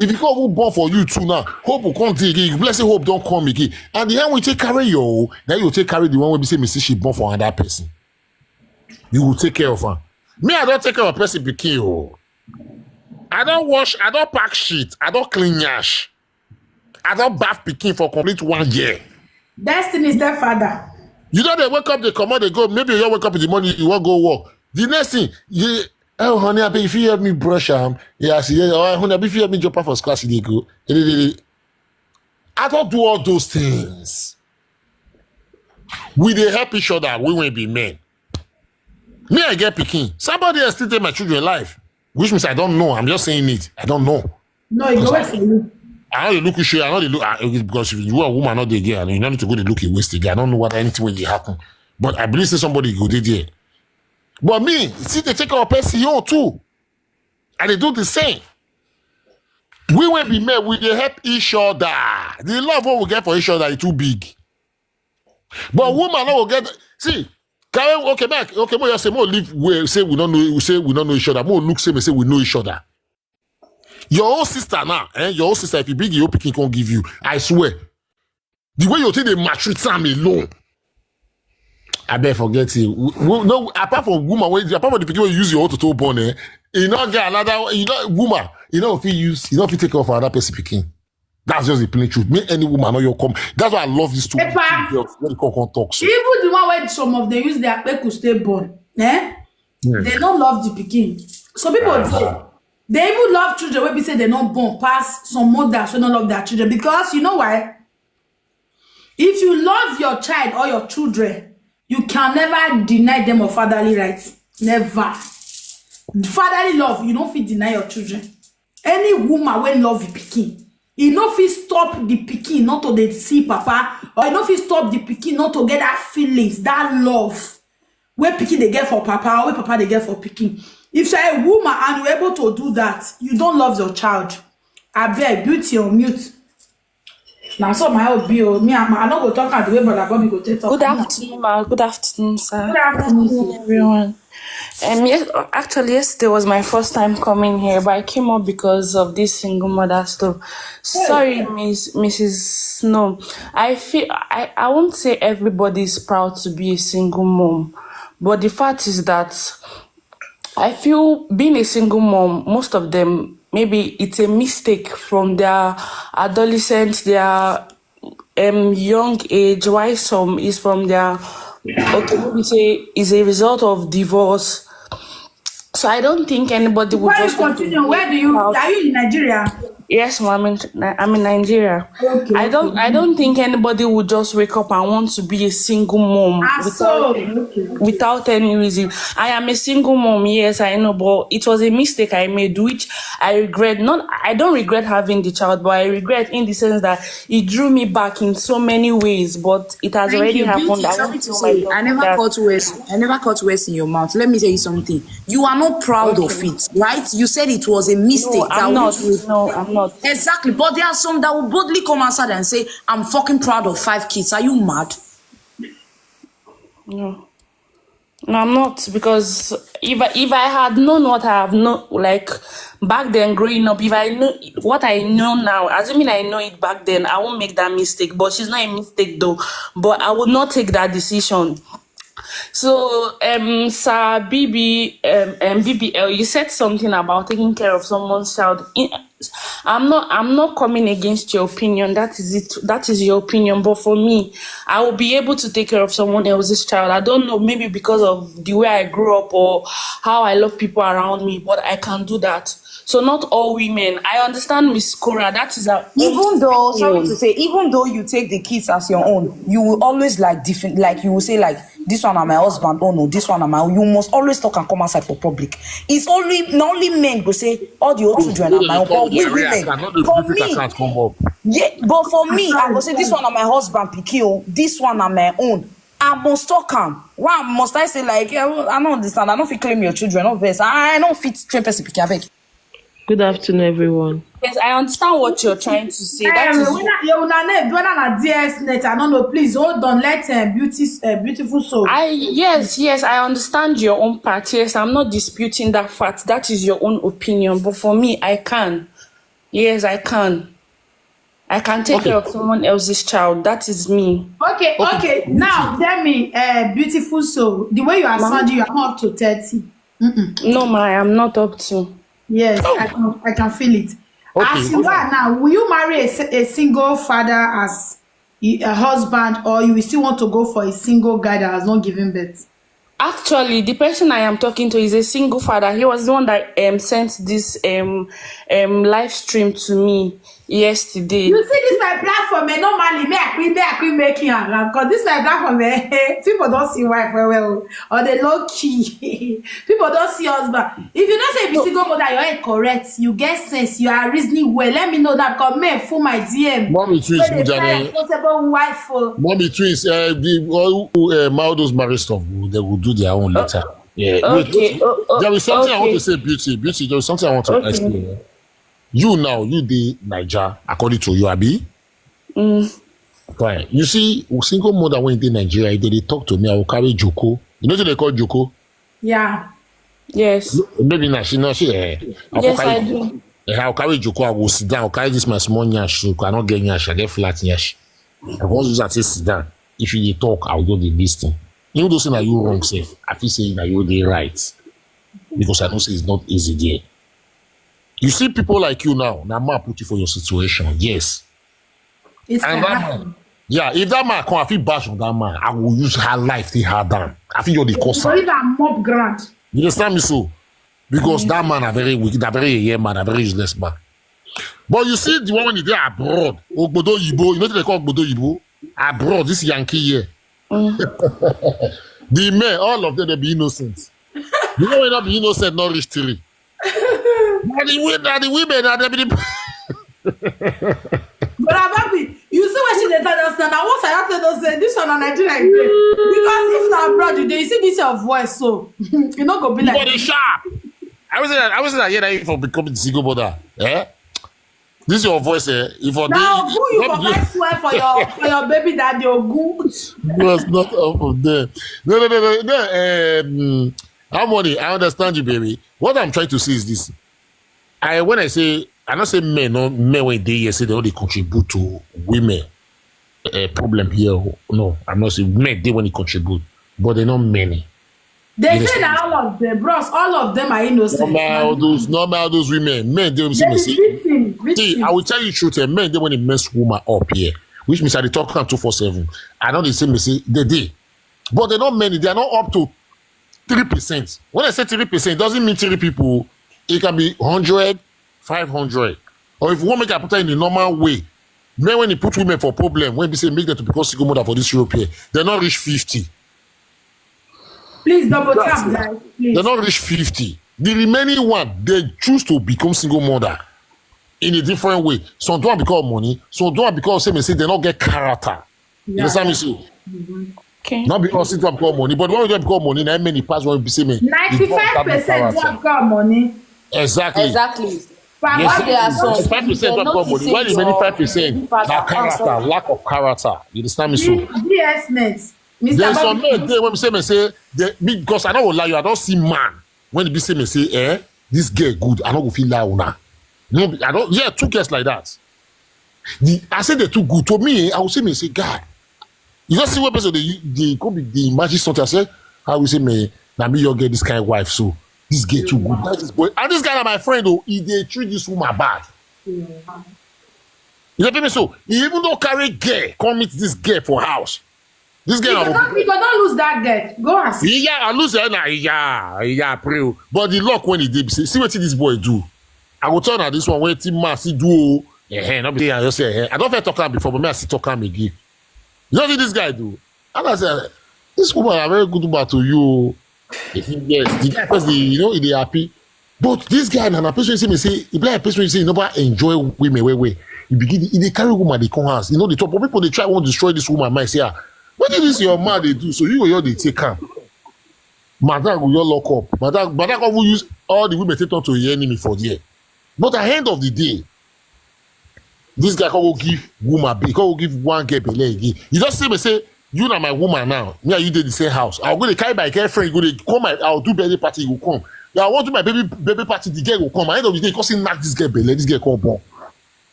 If you call who born for you too now, hope will come to again. Blessed hope don't come again. And the end we take carry your, then you take carry the one where we say, Mrs. she born for another person. You will take care of her. Me, I don't take care of a person Pikin. Oh. I don't wash, I don't pack shit, I don't clean yash. I don't bath Pikin for complete 1 year. Destiny's stepfather. You know they wake up, they come out, they go. Maybe you wake up in the morning, you want to go work. The next thing, oh honey, if you help me brush yeah, see, oh honey, if you help me drop off first class, they go. I don't do all those things. We they help each other. We won't be men. Me, I get Pikin. Somebody else still take my children life, which means I don't know. I'm just saying it. I don't know. No, it's always for you. I know they look you. I know they look because if you are a woman, not the girl, you don't need to go to look a waste again. I don't know what anything will happen, but I believe say somebody go there. But me, see, they take our PCO too, and they do the same. We will be men. We they help each other. The love what we get for each other is too big. But woman, will get see. Okay, back. Okay, more say more live. We say we don't know. We say we don't know each other. More look say we say we know each other. Your own sister now, your own sister, if you bring your Pikin can't give you, I swear. The way you take the mature time alone, I bet forget it. No, apart from woman, apart from the Pikin you use your own to born, you not get another, woman, if you take off another person Pikin. That's just the plain truth. Make any woman know your come. That's why I love this two girls when they come talk. So. Even the one where some of them use their pek to stay born, They don't love the Pikin. So people they even love children when we say they're not born past some mothers who don't love their children. Because you know why? If you love your child or your children, you can never deny them of fatherly rights. Never. Fatherly love, you don't fit deny your children. Any woman will love the Pikin. You no fit stop the Pikin not to dey see papa, or you no fit stop the Pikin not to get that feelings, that love where Pikin they get for papa or where papa they get for Pikin. If you're a woman and you're able to do that, you don't love your child. I beg, beauty or mute. Now, so my old bill, me, I not go talk at the way, but Bobby go take talk. Good afternoon, ma. Good afternoon, sir. Good afternoon, everyone. Yes, actually, yesterday was my first time coming here, but I came up because of this single mother stuff. Sorry, Mrs. Snow. I feel I won't say everybody's proud to be a single mom, but the fact is that I feel being a single mom, most of them, maybe it's a mistake from their adolescence, their young age, why some is from their, we say, is a result of divorce. So I don't think anybody would just continue. Where are you in Nigeria? Yes, I'm in Nigeria. Okay, I don't think anybody would just wake up and want to be a single mom without any reason. I am a single mom, yes, I know, but it was a mistake I made, which I regret. I don't regret having the child, but I regret in the sense that it drew me back in so many ways. But it has already happened. I never cut words in your mouth. Let me tell you something. You are not proud of it, right? You said it was a mistake. No, I'm not. Exactly, but there are some that will boldly come outside and say, I'm fucking proud of 5 kids. Are you mad? No. No, I'm not, because if I had known what I have known, like back then growing up, if I know what I know now, assuming I know it back then, I won't make that mistake. But she's not a mistake though. But I would not take that decision. So, Sir BBL, you said something about taking care of someone's child. I'm not coming against your opinion. That is it. That is your opinion. But for me, I will be able to take care of someone else's child. I don't know, maybe because of the way I grew up or how I love people around me, but I can do that. So not all women. I understand Miss Cora. That is a even Though, sorry to say, even though you take the kids as your own, you will always like different, like you will say like, this one are my husband, oh no, this one are my own. You must always talk and come outside for public. It's not only men go say, all the old children are my own, but we women, for me, yeah, but for me, I go say, this one are my husband, Pikin, this one are my own. I must talk am. Why must I say like, I don't understand, I don't fit claim your children, obviously. I don't fit train person Pikin, abeg. Good afternoon, everyone. Yes, I understand what you're trying to say. That is I don't know. Please hold on. Let beautiful soul. Yes, I understand your own part. Yes, I'm not disputing that fact. That is your own opinion. But for me, I can. Yes, I can. I can take care of someone else's child. That is me. Okay. Now tell me, beautiful soul. The way you are sounding, you are not up to 30. No, I am not up to. Yes, I can feel it. As you are now, will you marry a single father as a husband, or you will still want to go for a single guy that has not given birth? Actually, the person I am talking to is a single father. He was the one that sent this live stream to me yesterday. You see this my platform, normally I quit making around, because this my platform, people don't see wife well, or they low key. People don't see husband. If you don't say if you single mother, you're incorrect. You get sense, you are reasoning well. Let me know that, because men fool my DM. Mommy twins, responsible wife. Mommy twins, all those married stuff, they will do their own later. Yeah. Okay. There is something I want to say, beauty. There is something I want to explain. You the Niger, according to you, Abi. Fine. You see, single mother when in Nigeria, they talk to me, I will carry Joko. You know what they call Joko? Yeah. Yes. Maybe not, she. Yes, I do. I'll carry Joko, I will sit down, I'll carry this my small nyash, so I cannot get nyash, I get flat nyash. I want to say sit down. If you talk, I'll do the listening. Even though saying that you wrong, safe, I feel saying that you're the right. Because I know say it's not easy there. You see people like you now man put you for your situation. Yes. It's and that man, yeah, if that man come, I feel bash on that man, I will use her life to her down. I feel you're the cause. So even mob grant. You understand me so? Because that man are very wicked, a very man, a very useless man. But you see the one when they're abroad, Ogbodo Yibo, you know what they call Ogbodo Yibo? Abroad, this Yankee here. The men, all of them, they be innocent. You know when not be innocent, not reach 3. The women are the But Ababi, you see what she did understand. Now once I have to say this one on Nigeria, because if not abroad, you see this your voice, so you not go be like. Body sharp. I was saying that here for becoming single mother. This is your voice, If for now, who you provide swear for your baby daddy or good? Was not off of them. No. Harmony, I understand you, baby. What I'm trying to say is this. When I say, I don't say men, no men when they say they only contribute to women. Problem here. No, I'm not saying men they only contribute, but they're not many. They say that all of them, bros, all of them are innocent. Normal those women. Men they say see, I will tell you the truth. Men they want to mess woman up here, which means I talk them 247. I know they say me say they did, but they're not many. They are not up to 3%. When I say 3%, it doesn't mean 3 people. It can be 100, 500. Or if you want to make a put in the normal way, then when you put women for problem, when they say make them to become single mother for this European, they're not reach 50. Please double tap, guys. Please. They're not reach 50. The remaining one, they choose to become single mother in a different way. Some don't because of money. Some don't because say they don't get character. You understand me? So, okay. Not because it don't become money, but when you don't become money, that many pass when you say me. 95% don't become money. Exactly. Yes, 5% don't become money. Why the many 5%? That character, lack of character. You understand me? So DS net. Mr. There's some men Bobby, there when me say, because I don't lie you, I don't see man when the be say me say, this girl good, I don't go feel like una. No, I don't. Yeah, two girls like that. I say they're too good to me. I will say me say, God, you just see what person they go be the imagine something. I say, I will say me, now me you get this kind of wife, so this girl too good. That is boy, and this guy is my friend though. He they treat this woman bad. You know me so. He even don't carry girl, come meet this girl for house. This girl, you don't lose that girl. Go and see. Yeah, I lose her now. Yeah, pray. But the luck when he did, see what this boy do. I will turn at this one when Tim Massey do. Not be I just say, I don't feel talk him before, but I see talk him again. You know what this guy do? And I said, this woman are very good about to you. If he yes, the guy first, he happy. But this guy, and a person say, he play a person say, nobody enjoy women way. He begin, he carry woman, they come house. You know, the top of people, they try want to destroy this woman. Might say, what did this your man they do? So you go they take him. Madam will lock up. Madam will use all the women take on to your enemy for the year. But at the end of the day, this guy can go give woman, he can go give one girl belle again. You just say, you na my woman now. Me and you did the same house. I'll go to carry my girlfriend, go to come, I'll do birthday party, you will come. Yeah, I want to do my baby party, the girl will come. At the end of the day, because he knock this girl belle, this girl come born.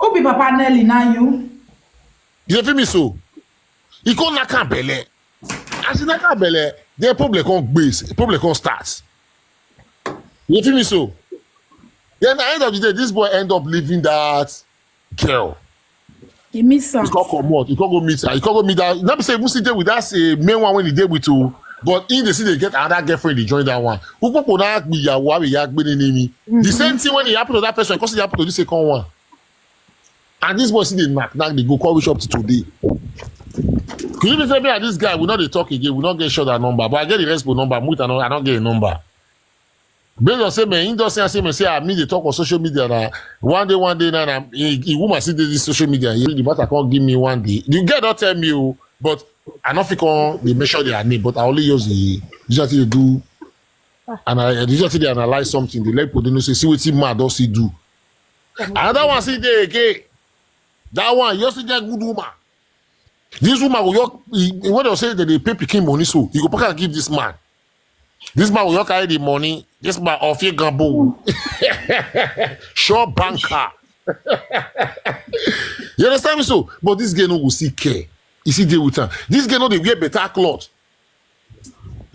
Who be Papa Nelly now you? You feel me so? He can't knock her belle. As he knock her belle, the problem can't base, the problem can't start. You feel me so? Then at the end of the day, this boy end up leaving that girl. He miss her. He can't come out. He can't go meet her. He can't go meet that. Not say Musi did with that main one when he did with two. But in the city, they get another girlfriend, they join that one. Who people not be the same thing when it happened to that person, because it happened to the second one. And this boy see the knock, they go call which up to today. Could you tell me that this guy will not they talk again, will not get shot that number, but I get the rest of the number, I don't get a number. Based on say me, he doesn't say I mean they talk on social media that one day now he woman see this social media. The matter can't give me one day. You get not tell me, but I don't think on they measure their name, but I only use the usually they do, and I usually they analyze something. They let people say see what he mad does he do. Another one see there again. That one you see that good woman. This woman will when they say that they pay Pikin money, so you go back and give this man. This man will carry the money. This man off your gamble. Sure banker. You understand me so? But this girl no go see care. You see there with her. This girl no they wear better clothes.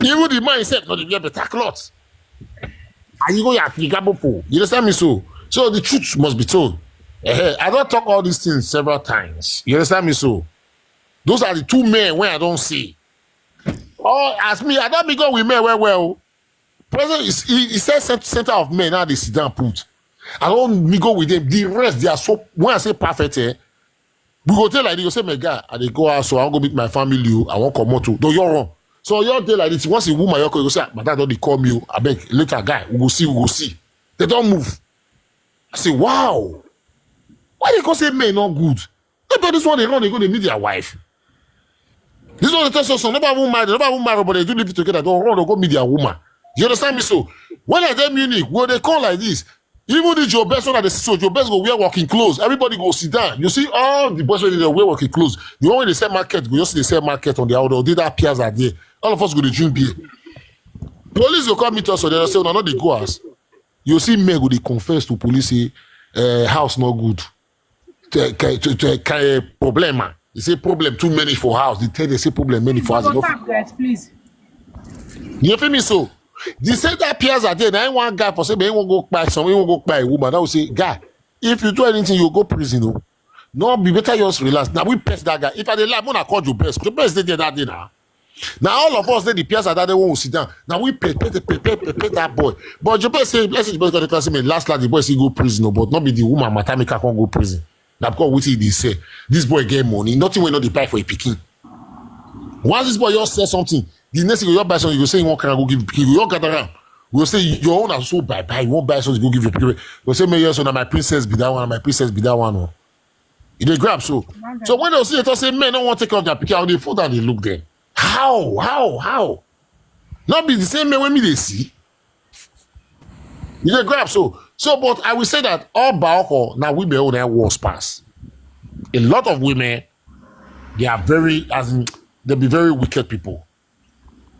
Even the man himself no they wear better clothes. And you go your gamble for. You understand me so? So the truth must be told. I don't talk all these things several times. You understand me so? Those are the two men when I don't see. Oh, as me, I don't be going with men well. President he says center of men now they sit down put. I don't me go with them. The rest they are so when I say perfect, we go tell like this, you say my guy, I they go out so I want to meet my family. I want to come out to. No, you're wrong. So you're there like this. Once a woman you go say, but that don't they call you. I beg later guy, we go see. They don't move. I say, wow. Why they go say men not good? Maybe this one they run, they go they meet their wife. This one they tell so nobody won't marry, but they do live together. Don't run, they go meet their woman. You understand me so? When I tell Munich, when they come like this, even the your best one at the so your best go wear working clothes. Everybody go sit down. You see all the boys when they wear working clothes. The one when they sell market, go just they sell market on the outdoor. They that appears are there. All of us go to drink beer. Police will come meet us, so they say, no, not they go us. You see men go they confess to police say house not good. Problem. They say problem too many for house. They say problem many for house. Please. You feel me so? The center appears are there. Now one guy for say, he won't go buy some, he won't go buy a woman. That will say, guy, if you do anything, you go prison. No, be better just relax. Now we press that guy. If I lie, I'm gonna call your best. Your best they did that day now. Now all of us then the peers are that they won't sit down. Now we pay that boy. But your best say, let's say the boy gonna say me last the boy say go prison, but not be the woman Matamika can't go prison. Now because what they say, this boy get money, nothing will not buy for a Pikin. Once this boy just say something, the next thing you buy something, you say you want can go give Pikin. You gather around. We'll say your own are so buy. You won't buy something, go give your Pikin. We'll say, yes, so now my princess be that one, my princess be that one. They grab so. So when they see it, say men don't want to take off their Pikin, how they fall down, they look there. How? Not be the same way when me they see. You grab so. But I will say that all Baoko now we be on their worst pass. A lot of women, they are very as in They'll be very wicked people.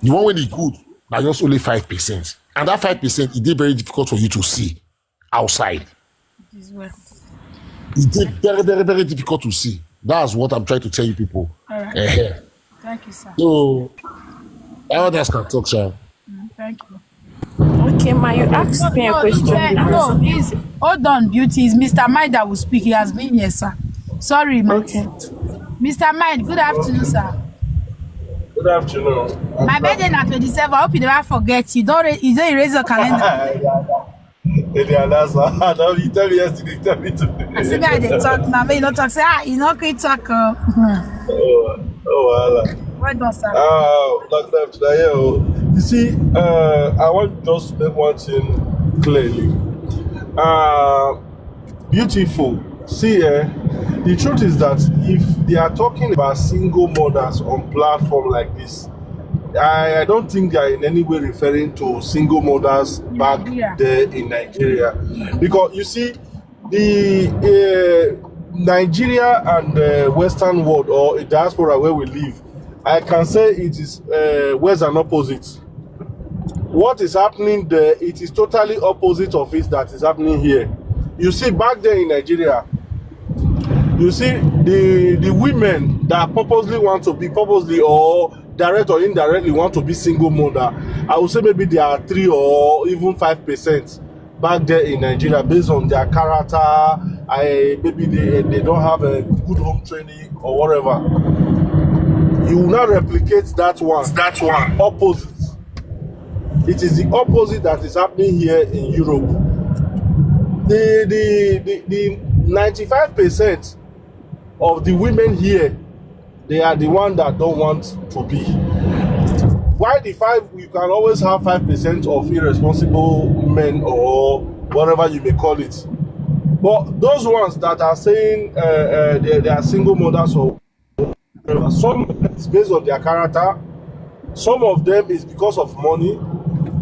The one when they good, now just only 5%. And that 5%, it is very difficult for you to see outside. It is very, very, very difficult to see. That's what I'm trying to tell you people. All right. Thank you, sir. So, others can talk, sir. Thank you. Okay, ma, you asked me a question. No, hold on, Beauty. It's Mr. Mind that will speak. He has been here, sir. Sorry, ma. Okay. Mr. Mind, good afternoon, sir. Good afternoon. My birthday na 27. I hope you never forget. You don't erase your calendar. You tell me yesterday, tell me today. I see me they talk now. But you don't talk. Say, you know, can talk. Well. Well done, sir. Good afternoon. You see, I want just to make one thing clearly. Beautiful. See, the truth is that if they are talking about single mothers on platform like this, I don't think they are in any way referring to single mothers back there in Nigeria. Because you see, the Nigeria and the Western world or a diaspora where we live, I can say it is where's an opposite. What is happening there, it is totally opposite of it that is happening here. You see, back there in Nigeria, you see the women that purposely want to be purposely or direct or indirectly want to be single mother, I would say maybe there are 3 or even 5% back there in Nigeria based on their character. Maybe they don't have a good home training or whatever. You will not replicate that one. That one opposite. It is the opposite that is happening here in Europe. The 95% of the women here, they are the one that don't want to be. Why the 5? You can always have 5% of irresponsible men or whatever you may call it. But those ones that are saying they are single mothers or whatever, some is based on their character, some of them is because of money,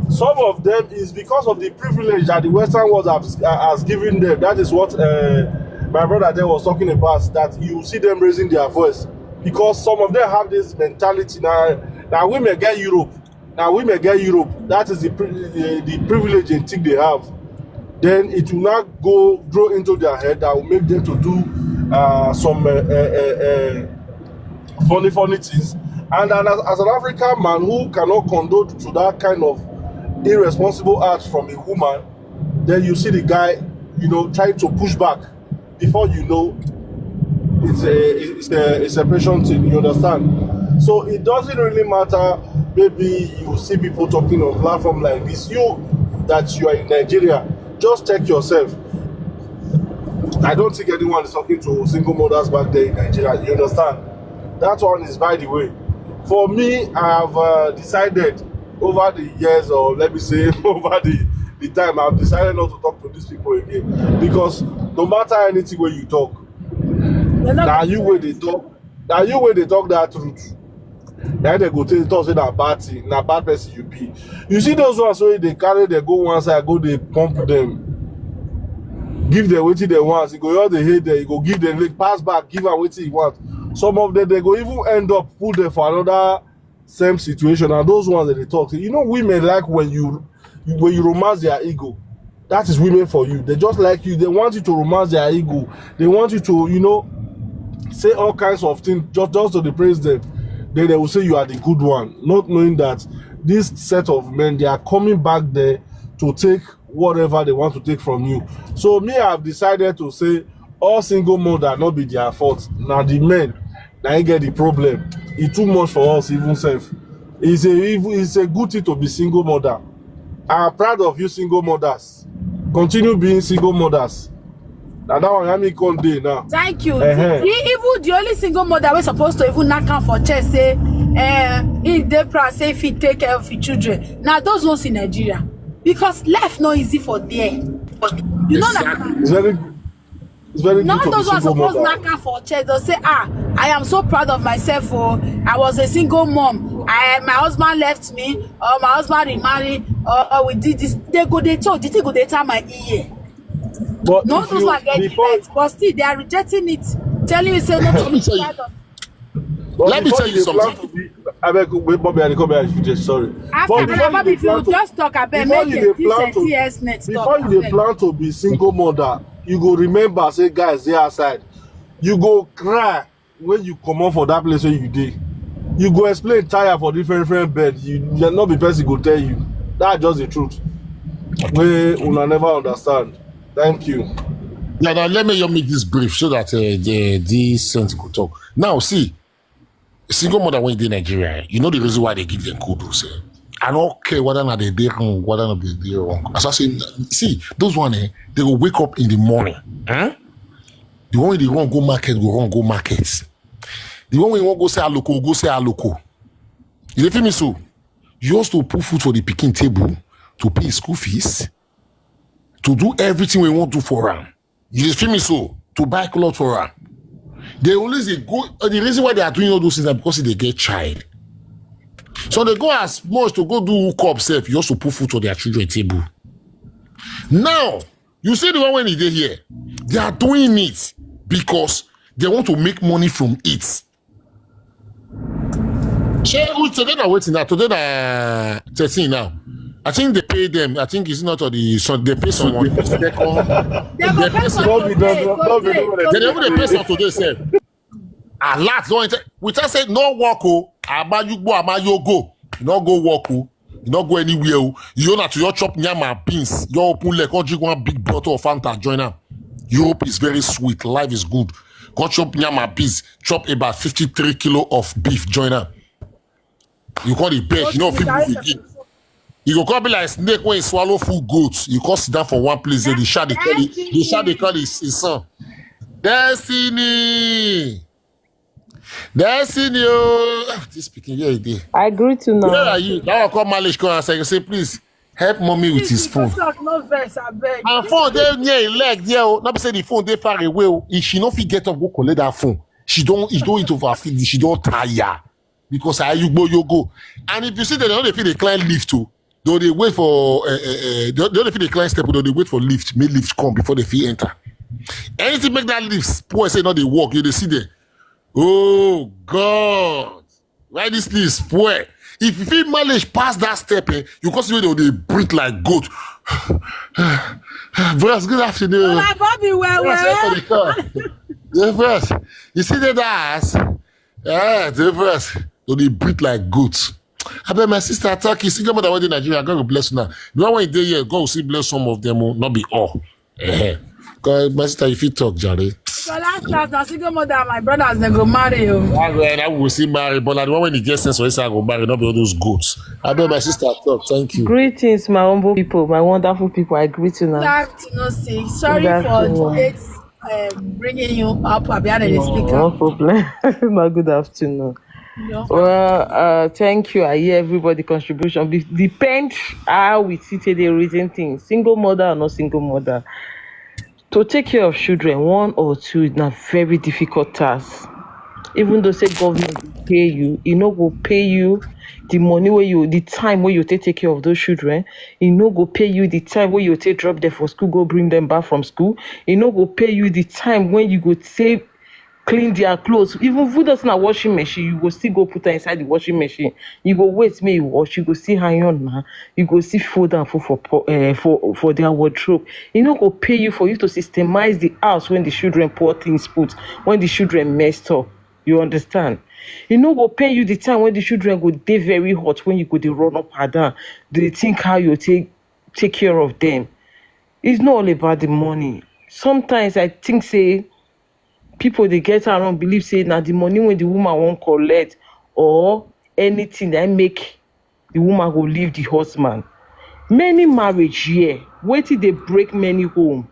some of them is because of the privilege that the Western world has given them. That is what my brother there was talking about, that you see them raising their voice. Because some of them have this mentality now we may get Europe. Now we may get Europe. That is the privilege and thing they have. Then it will not grow into their head that will make them to do some funny things. And as an African man who cannot condone to that kind of irresponsible act from a woman, then you see the guy, trying to push back. Before you know, it's a separation thing. You understand? So it doesn't really matter. Maybe you see people talking on platform like this. That you are in Nigeria, just check yourself. I don't think anyone is talking to single mothers back there in Nigeria. You understand? That one is by the way. For me, I have decided over the years, or let me say over the time, I've decided not to talk to these people again. Because no matter anything where you talk, now you where they talk that truth. Then they go tell us that bad thing, na bad person you be. You see those ones where they carry, they go one side, go they pump them, give them what they want. You go all the hate there, you go give them like pass back, give them what you want. Some of them they go even end up put them for another same situation. And those ones that they talk, women like when you romance their ego. That is women for you. They just like you. They want you to romance their ego. They want you to, say all kinds of things just to praise them. Then they will say you are the good one, not knowing that this set of men, they are coming back there to take whatever they want to take from you. So me, I've decided to say all single mothers not be their fault. Now the men, now you get the problem. It's too much for us, even self. It's a good thing to be single mother. I'm proud of you, single mothers. Continue being single mothers. Now that one, I'm in day now. Thank you. Even the only single mother we're supposed to even knock out for chest say, if they proud say if he take care of your children. Now those ones in Nigeria, because life not easy for there. You know that. It's very none good of those ones supposed to knock out for chest. They'll say, I am so proud of myself. I was a single mom. My husband left me, or my husband remarried, or we did this. They talk. They go they tell my ear. But no, those ones get it, but still they are rejecting it, telling you say not to be proud of. Let me tell you something. I beg, wait, Bobby, I come here. Just sorry. After But Bobby, if you just talk about before make you it dey plan to, TS net before talk. you dey plan to be single mother, you go remember say guys dey outside. You go cry when you come out for that place where you dey. You go explain tire for different bed. You not be person go tell you. That's just the truth. We will never understand. Thank you. Yeah, now let me make this brief so that this sense could talk. Now, see, single mother when they in Nigeria, you know the reason why they give them kudos. I don't care whether or not they wrong, whether or not they wrong. As I say, see, those one, they will wake up in the morning. Huh? The one they want go market, go market. The one we want go say aloko, go say aloko. You feel me so? You also to put food for the Pikin table, to pay school fees, to do everything we want to do for her. You feel me so? To buy clothes for her. They always go. The reason why they are doing all those things is because they get child. So they go as much to go do hookup self. You also put food on their children table. Now you see the one when they here, they are doing it because they want to make money from it. Today they're waiting now. Today they're 13 now. I think they pay them. I think it's not on the so they pay someone. They pay some They pay some today, sir. A lot don't we just say no work oh. Ama you go. You not go work oh. You not go anywhere oh. You not to your chop nyama beans. You open like country one big bottle of Fanta join them. Europe is very sweet. Life is good. Go chop nyama beans. Chop about 53 kilo of beef join them. You call the best. You know if you begin. You go come be like snake when you swallow full goats. You can't sit down for one place. They shout they call his son. Destiny. Oh. This speaking here today. I agree to know. Where are you? Now I call Malish come and say, please help mommy with his phone. And phone they near a leg there. Not be say the phone they far away. If she not fit get up, go collect that phone. She don't it over feed. She don't tire because you go. And if you see that they don't feel the client lift too. Though they wait for they don't feel the client step, though they wait for lift, make lift come before they feel enter. Anything make that lift poor say not they walk, you they see there. Oh God, why this lift poor? If you feel manage past that step, you consider they breathe like goat. Bros, good afternoon. Well, Bobby, well. The first, you see that ass? Yeah, the first, they breathe like goats. I bet my sister talk, you single mother in Nigeria, God will bless you now. The one when they here, God will see bless some of them, will not be all. God, my sister, if you talk, Jerry. So last single mother, my brothers, they go marry you. I will see marry, but like the one when he gets sense, so he say I go marry, not be all those goats. I bet my sister talk, thank you. Greetings, my humble people, my wonderful people, I greet you now. Good afternoon, sis. Sorry for late bringing you up. I'll be out of the speaker. No problem. My good afternoon. Well, thank you. I hear everybody contribution. Depends how we see the reason things. Single mother or not single mother. To take care of children, one or two, is a very difficult task. Even though say government will pay you, it no go pay you the money the time where you take care of those children. It no go pay you the time where you take drop them for school, go bring them back from school. It no go pay you the time when you go save. Clean their clothes. Even if that's not washing machine, you go still go put her inside the washing machine. You go wait, me wash. You go see iron now. You go see food and food for their wardrobe. You know, go pay you for you to systemize the house when the children poor things put, when the children messed up. You understand? You know, go pay you the time when the children go they very hot when you go they run up and down. They think how you take care of them. It's not all about the money. Sometimes I think say. People they get around believe say now the money when the woman won't collect or anything that make the woman go leave the husband. Many marriage here, wait till they break many home.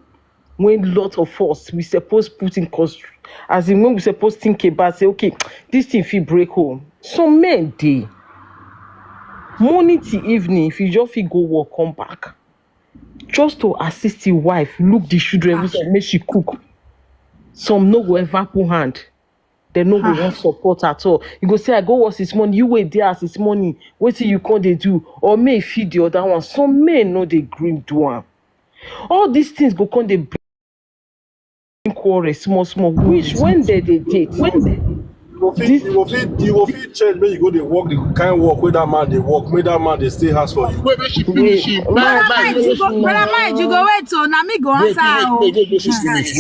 When lot of us we supposed put in cost as in when we supposed think about say okay, this thing feel break home. Some men they morning till evening if you just feel go work come back. Just to assist your wife, look the children, make she cook. Some no go ever put hand. They no go want support at all. You go say, I go what's his money, you wait there as his money. Wait till you can't they do. Or may feed the other one. Some men know they green do one. All these things go come they bring quarrel small, which when they date. You go fit change when you go dey work the kind of work where that man dey work, make that man dey stay house for you. Wait, make she finish. Brother Mike, you go wait till na me go answer. Wait, she finish.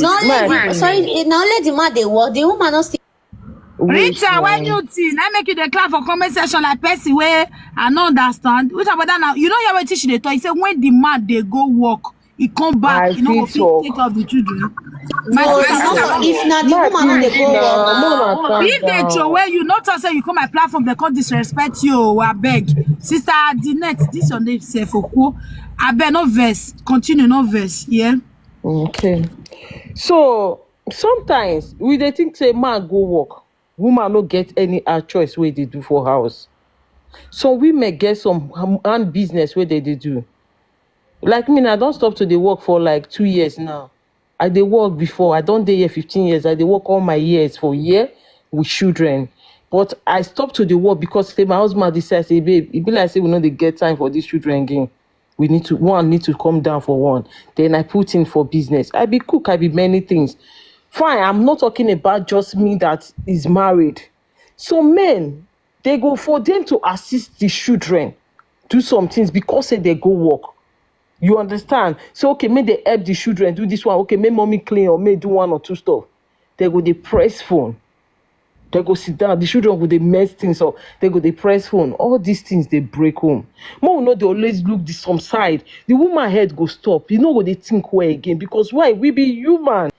Sorry, now let the man dey work. The woman not still. Rita, when you think, I make you declare for comment section like person where I don't understand. Which about that now? You know your way teach the talk. He said when the man they go work, he come back. You know, take care of the children. No, if not the woman they go work. If they throw away you, not to say you come my platform, they can't disrespect you. I beg, sister Dinette, this your name say for cool. I beg no verse. Continue no verse. Yeah. Okay. So sometimes we they think say man go work. Woman no get any choice where they do for house. So women get some hand business where they do. Like me, I don't stop to the work for like 2 years now. I dey work before. I don't dey here 15 years. I dey work all my years for year with children. But I stopped to the work because say my husband decides, say, babe, it be like say we know they get time for these children again. We need to come down for one. Then I put in for business. I be cook, I be many things. Fine, I'm not talking about just me that is married. So men, they go for them to assist the children, do some things because say they go work. You understand? So okay, may they help the children do this one. Okay, may mommy clean or may do 1 or 2 stuff. They go they press phone. They go sit down. The children go they mess things up. They go they press phone. All these things they break home. More no, they always look the some side. The woman head go stop. You know what they think where again? Because why? We be human.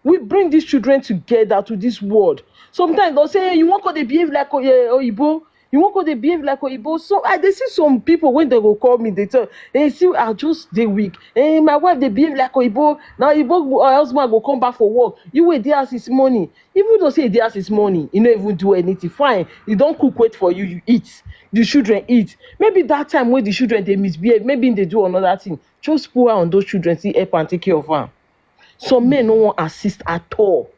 We bring these children together to this world. Sometimes they'll say, hey, you want to behave like Oyibo? You want to behave like Oyibo? So they see some people when they go call me, they tell, hey, see, I just they weak. Hey, my wife, they behave like Oyibo. Now Oyibo husband go come back for work. You wait, they ask his money. Even though say they ask his money, you don't even do anything. Fine, you don't cook, wait for you, you eat. The children eat. Maybe that time when the children, they misbehave, maybe they do another thing. Just pour on those children, see, help and take care of them. Some men no want assist at all.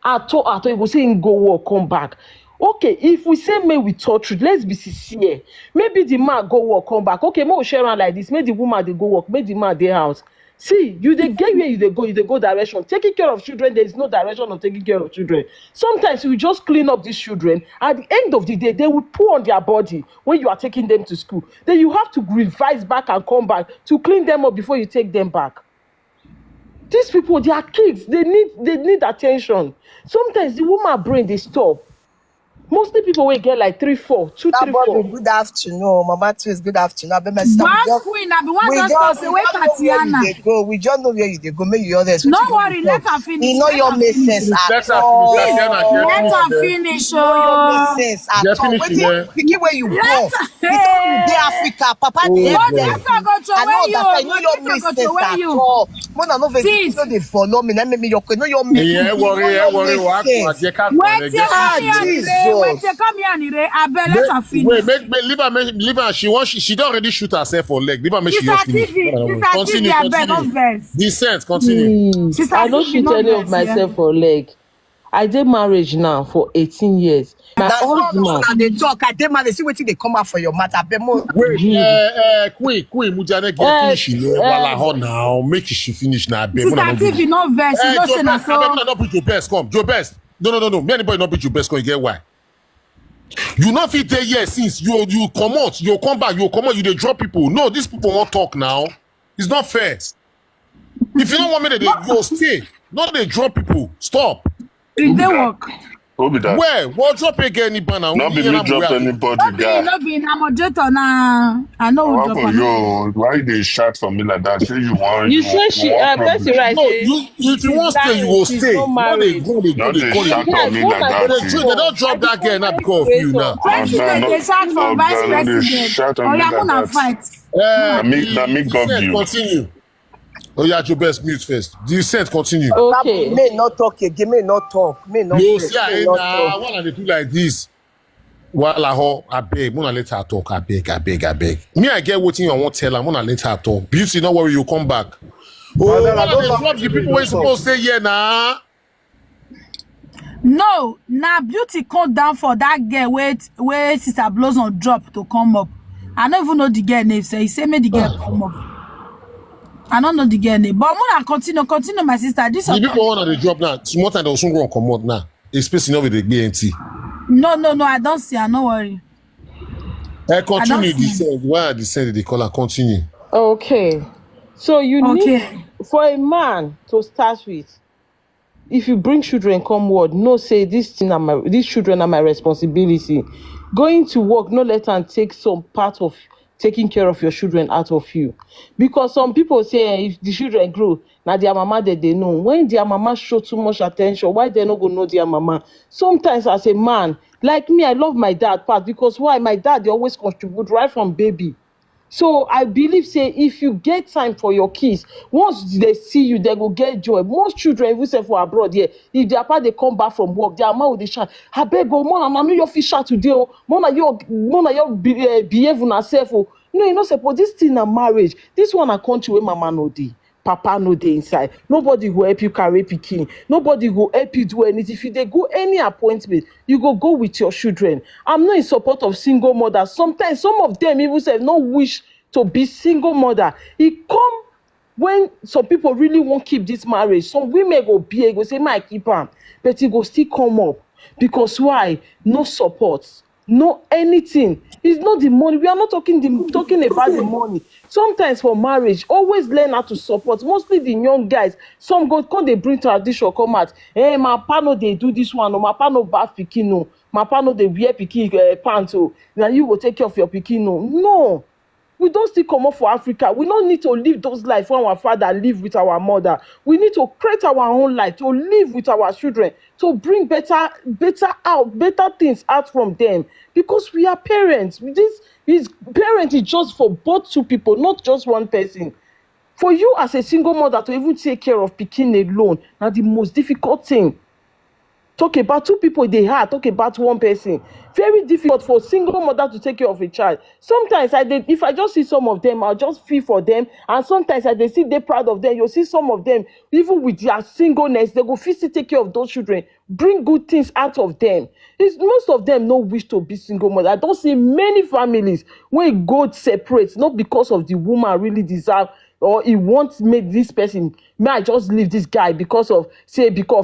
At all. You go say him go work, come back. Okay, if we say may we talk truth, let's be sincere. Maybe the man go work, come back. Okay, more share around like this. Maybe the woman they go work, maybe the man they house. See, you they get where you they go direction. Taking care of children, there is no direction of taking care of children. Sometimes you just clean up these children. At the end of the day, they will pour on their body when you are taking them to school. Then you have to revise back and come back to clean them up before you take them back. These people, they are kids. They need attention. Sometimes the woman brain they stop. Mostly people will get like 3, 4, 2, 3, 4. Good afternoon, Mama Twist. Good afternoon. I Queen, I be one just say wait, Tatiana. We just know where you go. Make you honest. No worry, let her finish. You know your make sense at all. Let her finish. You know your make sense at all. Pikin where you go. Before you dey Africa, Papa dey there. I know that I know your make sense at all. Mona no vex. No dey follow me. Let me your know your make sense. Wait, come here, Abel, let her finish. Wait, leave her. She don't already shoot herself for leg. Leave her, make she just finish. Continue. Decent, continue. I don't shoot any of myself for leg. I did marriage now for 18 years. My husband. They talk. I did marriage. See what they come out for your matter. Wait, Queen, Mujane, get finish. Wala now. Make she finish now. Sister TV, no verse. You don't say that so. I'm not put your best. Come, your best. No. Me anybody not put your best. Come, you get why? You not fit there yet since you come out, you come back, you come out, you they drop people. No, these people won't talk now. It's not fair. If you don't want me to go stay, not they drop people. Stop. It they work. Who be that? Where? What drop again? Anybody? Not be me drop anybody, guy. Not be na moderator na. I know who drop. Yo, why they shout for me like that? Say you want. You say she. That's right. No, if you want to stay, you will stay. Not they shout for me like that. They don't drop that girl now because of you now. President, they shout for vice president. Oh, you're gonna fight. Na me gog you. Continue. Oh yeah, your best mute first. Descent, continue. Okay. May not talk again. May not talk. May not. No, see, why are they do like this? Well, I beg. Mona let her talk. I beg. Me, I get what you want to tell her. Mona let her talk. Beauty, not worry, you come back. Oh, the people were supposed to say yeah, nah. No, now Beauty come down for that girl. Wait, Sister Blossom drop to come up. I don't even know the girl name. So he say me the girl come up. I don't know the girl name, but Mona continue, my sister. This the people want to drop now. Small time they will soon go and come out now. Especially now with the BNT. No, I don't see her. No worry. Continue descend. Why I descended the caller? Continue. Okay. So you need, Okay. for a man to start with, if you bring children come world, no say these children are my responsibility. Going to work, no let them take some part of taking care of your children out of you. Because some people say if the children grow, now their mama they know. When their mama show too much attention, why they not go know their mama? Sometimes as a man, like me, I love my dad part because why? My dad they always contribute right from baby. So I believe say if you get time for your kids, once they see you, they go get joy. Most children, even say for abroad here, if their papa they come back from work, their mama will they shout, I beg oh, mona, na your fish out today, oh, mona your behave on herself, oh. No, you know, suppose this thing a marriage. This one a country where mama no dey, papa no dey inside. Nobody go help you carry pikin. Nobody go help you do anything. If you dey go any appointment, you go with your children. I'm not in support of single mothers. Sometimes some of them even say no wish to be single mother. It come when some people really won't keep this marriage. Some women go say my keep am, but it go still come up because why? No support, no anything. It's not the money. We are not talking about the money. Sometimes for marriage, always learn how to support. Mostly the young guys. Some go come they bring tradition come out. Hey, my partner they do this one. No, my partner bath pikin no. My partner they wear pikin pants. Oh, now you will take care of your pikin no. No. We don't still come up for Africa. We don't need to live those lives when our father live with our mother. We need to create our own life, to live with our children, to bring better things out from them. Because we are parents. Parent is just for both two people, not just one person. For you as a single mother to even take care of pikin alone, now the most difficult thing. Talk about two people they had, talk about one person. Very difficult for a single mother to take care of a child. Sometimes if I just see some of them, I'll just feel for them. And sometimes they see they're proud of them. You'll see some of them, even with their singleness, they go physically take care of those children, bring good things out of them. Most of them no wish to be single mother. I don't see many families where God separates, not because of the woman really deserve or he wants make this person, may I just leave this guy because of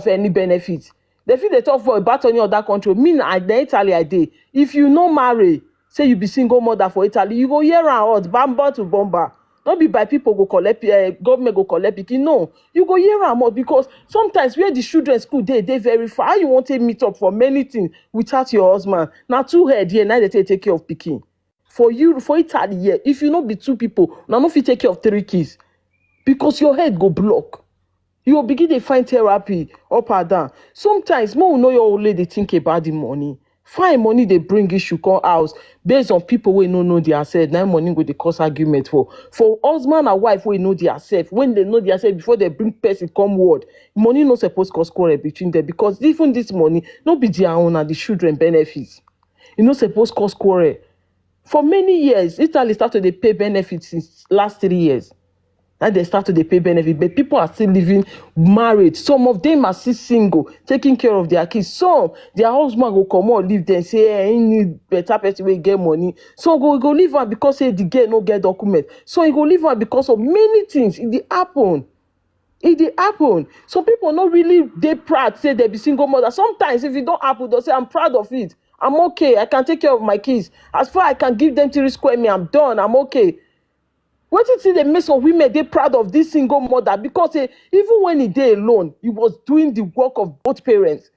any benefits. They feel they talk for about any other country. Me, Italy, I did. If you no marry, say you be single mother for Italy, you go here and out, bamba to bomba. Not be by people go collect, government go collect pikin. No, you go here and out because sometimes where the children school they very far. How you want to meet up for many things without your husband? Now two head here, now they take care of pikin. For Italy here, if you not be two people, now no fit take care of 3 kids because your head go block. You will begin to find therapy up and down. Sometimes, more know your old lady think about the money. Find money they bring issue come house based on people who no know their self. Now money go the cause argument for husband and wife who know their self. When they know their self before they bring person come word, money no supposed cause quarrel between them because even this money no be their own and the children benefits. You know supposed cause quarrel. For many years, Italy started to pay benefits since last 3 years. And they start to pay benefit, but people are still living married. Some of them are still single, taking care of their kids. Some, their husband will come out, leave them, say, hey, he need better person will get money. So go leave her because say the girl no get document. So he go leave her because of many things. It happen. Some people not really they proud, say they be single mother. Sometimes if it don't happen, they'll say, I'm proud of it. I'm okay. I can take care of my kids. As far as I can give them 3 square meals, I'm done. I'm okay. What you see the make some women they proud of this single mother because even when he dey alone, he was doing the work of both parents.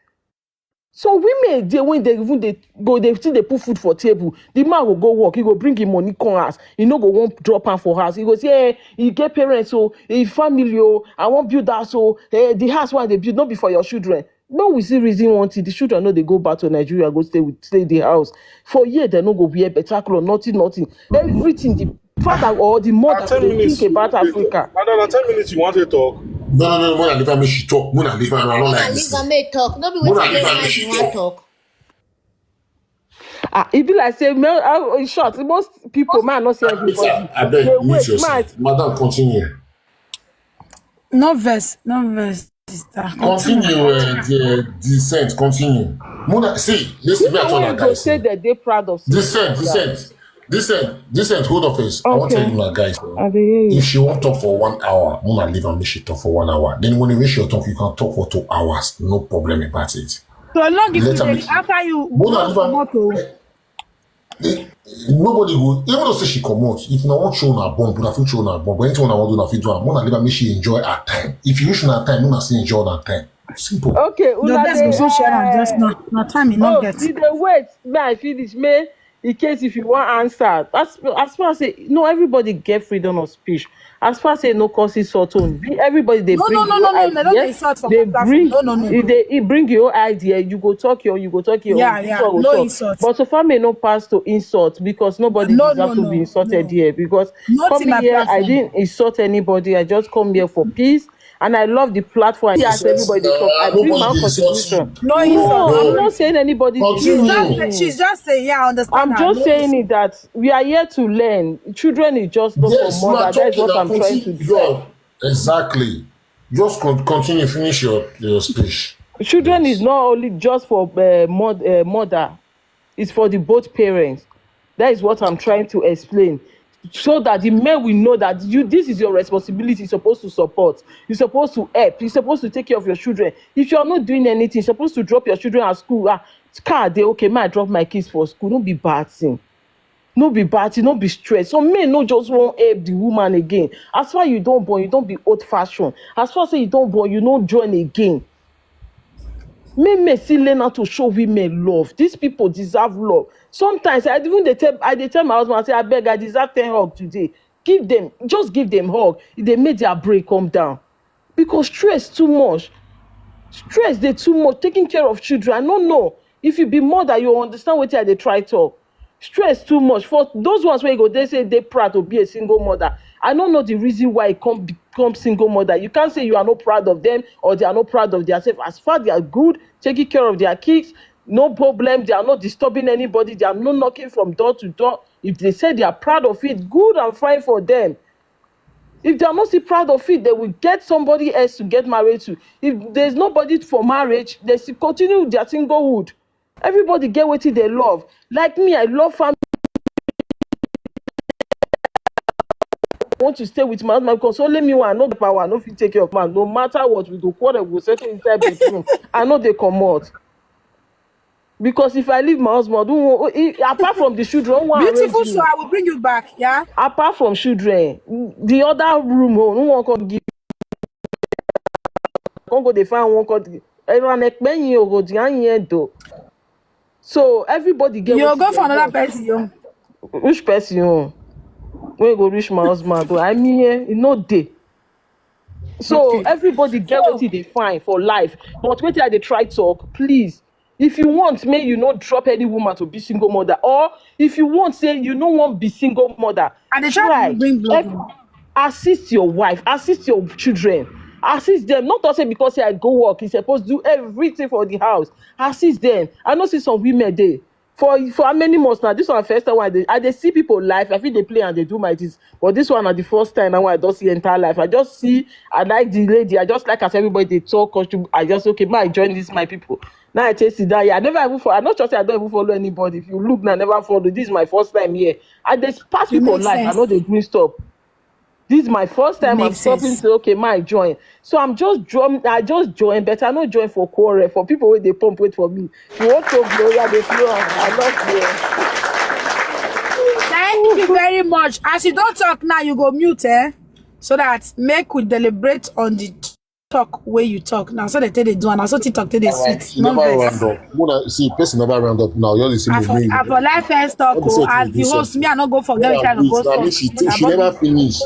So women when they still they put food for table. The man will go work, he go bring him money come house. He no go won't drop her for house. He go say, hey, he get parents, so a family, I won't build that, so the house why they build not be for your children. But we see reason one thing, the children know they go back to Nigeria, go stay in the house. For a year, they no go wear better clothes, nothing. Everything the father or the mother they think about Africa. Madam, 10 minutes you want to talk? No, Mona leave her make she talk. Mona leave her, I don't like this. Mona leave her make talk. No be wetin dey mind you want talk. It be like say, in short, most people might not say everybody. I beg, mute yourself. Madam, continue. No verse, sister. Continue, the descent, continue. Mona, see, listen, we are talking guys. Say that they're proud of Descent, hold on first. Okay. I want to tell you my guys. If she won't talk for 1 hour, Mona leave and make she talk for 1 hour. Then when you wish your talk, you can talk for 2 hours. No problem about it. So long if Let her you make after you Mona go never moto. nobody will even though say she comot if na wan show na bomb una fit show na bomb but anything una wan do na fit do am Mona never make she enjoy her time if you use na time Mona still enjoy her time simple. Okay, The una best go so share am just dey. now. Na time you not Oh, get. you dey wait may I finish may in case if you want answer as far as say no everybody get freedom of speech as far as say no cause insult on everybody dey No, bring no, no, your no, no, no, don't idea insult for dey my platform. bring No, no, no, no. he bring your idea you go talk your Yeah, this yeah. one No go talk insult. but so far may no pass to insult because nobody No, deserve no, to be no, insulted no. here because Not in coming my here I platform. didn't insult anybody I just come here for peace and I love the platform I ask everybody to talk I bring my Nobody own dey insult you. contribution No insult. no I'm No, not saying anybody dey insult continue. me. She's just saying, yeah, I understand I'm her. just No saying insult. it that we are here to learn. Children is just not for Yes, you are mother. That is talking what now. I'm trying Continue. to You drive. are exactly. Just continue. Finish your speech. Children is Yes. not only just for mother. It's for the both parents. That is what I'm trying to explain. So that the men will know that this is your responsibility. You're supposed to support. You're supposed to help. You're supposed to take care of your children. If you're not doing anything, you're supposed to drop your children at school. Car, they okay, man, I drop my kids for school. Don't be bad thing. No be bad thing, no be stress. Some men no just wan help the woman again. As far you don born, you don be old fashion. As far say you don born, you no join again. Men still learn how to show women love. These people deserve love. Sometimes I dey tell my husband, I say, abeg, I deserve 10 hug today. Just give them hug. If they make their brain come down. Because stress too much. Stress dey too much. Taking care of children, I no know. If you be mother, you understand wetin I dey try talk. Stress too much for those ones wey go dey say dey proud to be a single mother. I no know the reason why e come become single mother. You can't say you are not proud of them or they are not proud of themselves. As far they are good, taking care of their kids, no problem. They are not disturbing anybody. They are not knocking from door to door. If they say they are proud of it, good and fine for them. If they are not still proud of it, they will get somebody else to get married to. If there's nobody for marriage, they still continue their singlehood. Everybody get wetin they love. Like me, I love family. I want to stay with my husband because only me when I know the power, I know fit take care of man. No matter what, we go quarrel, we go settle inside bedroom. I know they come out. Because if I leave my husband, apart from the children, who wan Beautiful, arrange so me? I will bring you back, yeah? Apart from children, the other room, no one can give. Can't go dey find one country. Everyone ekpeyin ogodi anyen do. So everybody get. You go for another person, yo. Which person? When you go reach my husband, I mean, e no dey. So Okay. everybody get wetin dey find for life. But wetin I dey try talk, please. If you want, may you not drop any woman to be single mother. Or if you want, say you no want be single mother. And they try to bring blood. Assist your wife, assist your children, assist them. Not to say because say I go work, you supposed to do everything for the house. Assist them. I know see some women dey for how many months now. This one first time I dey see people life. I feel they play and they do my this, but this one na the first time now I don't see entire life. I just see I like the lady. I just like as everybody they talk. I just okay, I join this my people. Now I taste it that yeah. I never even follow. I not just say I don't even follow anybody. If you look now, I never follow. This is my first time here. I just pass people life. I know they green stop. This is my first time I'm stopping to okay, my join. So I just join, but I not join for quarrel for people where they pump wait for me. If you want to Gloria, they flow I love you. Thank you very much. As you don't talk now, you go mute, so that make we deliberate on the talk where you talk now. So they tell they do and also TikTok tell they sweet. You never round up. Mona, see, person never round up now. You're the same with me. I for life first talk. As the host, me I not go forget which I go go. She never finished.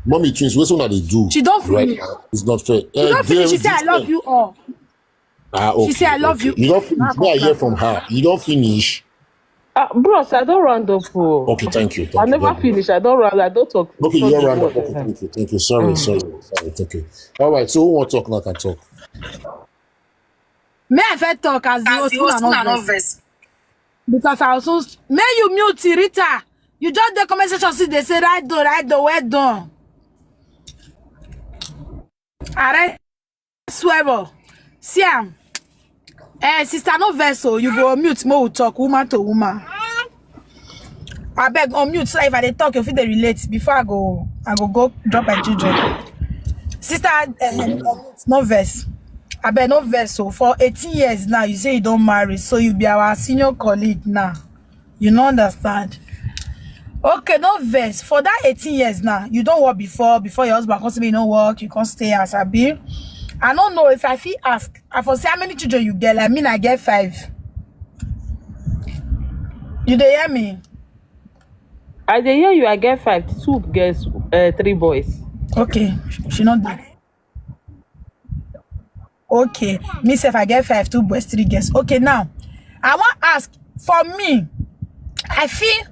Mommy twins, what's one they do? She don't right finish. now. It's not fair. She don't finish. She say I love you all. Okay, she say I love you. You don't finish. May I hear from her? You don't finish. Bros, I don't round up. Okay, thank you. I never finish. I don't round. I don't talk. Okay, you don't round up. Okay, thank you. Sorry. Thank you. All right. So who want to talk now? Can talk. May I first talk as the host not verse? Because I also may you mute Rita. You just the comment section see they say right do well done. Alright, swear. See sister no vessel, you go mute more talk woman to woman. I beg on mute so if I dey talk you feel they relate before I go drop my children. Sister no verse. I bet no vessel for 18 years now. You say you don't marry, so you be our senior colleague now. You don't understand. Okay, no verse. For that 18 years now, you don't work before your husband comes to me, you don't work, you can't stay as a bill. I don't know if I feel ask. I for say how many children you get. I mean, I get 5. You dey hear me? I dey hear you. I get 5, 2 girls, 3 boys. Okay, she not there. Okay, me say if I get 5, 2 boys, 3 girls. Okay, now I want ask for me. I feel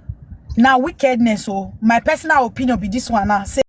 now wickedness. So my personal opinion be this one now. Say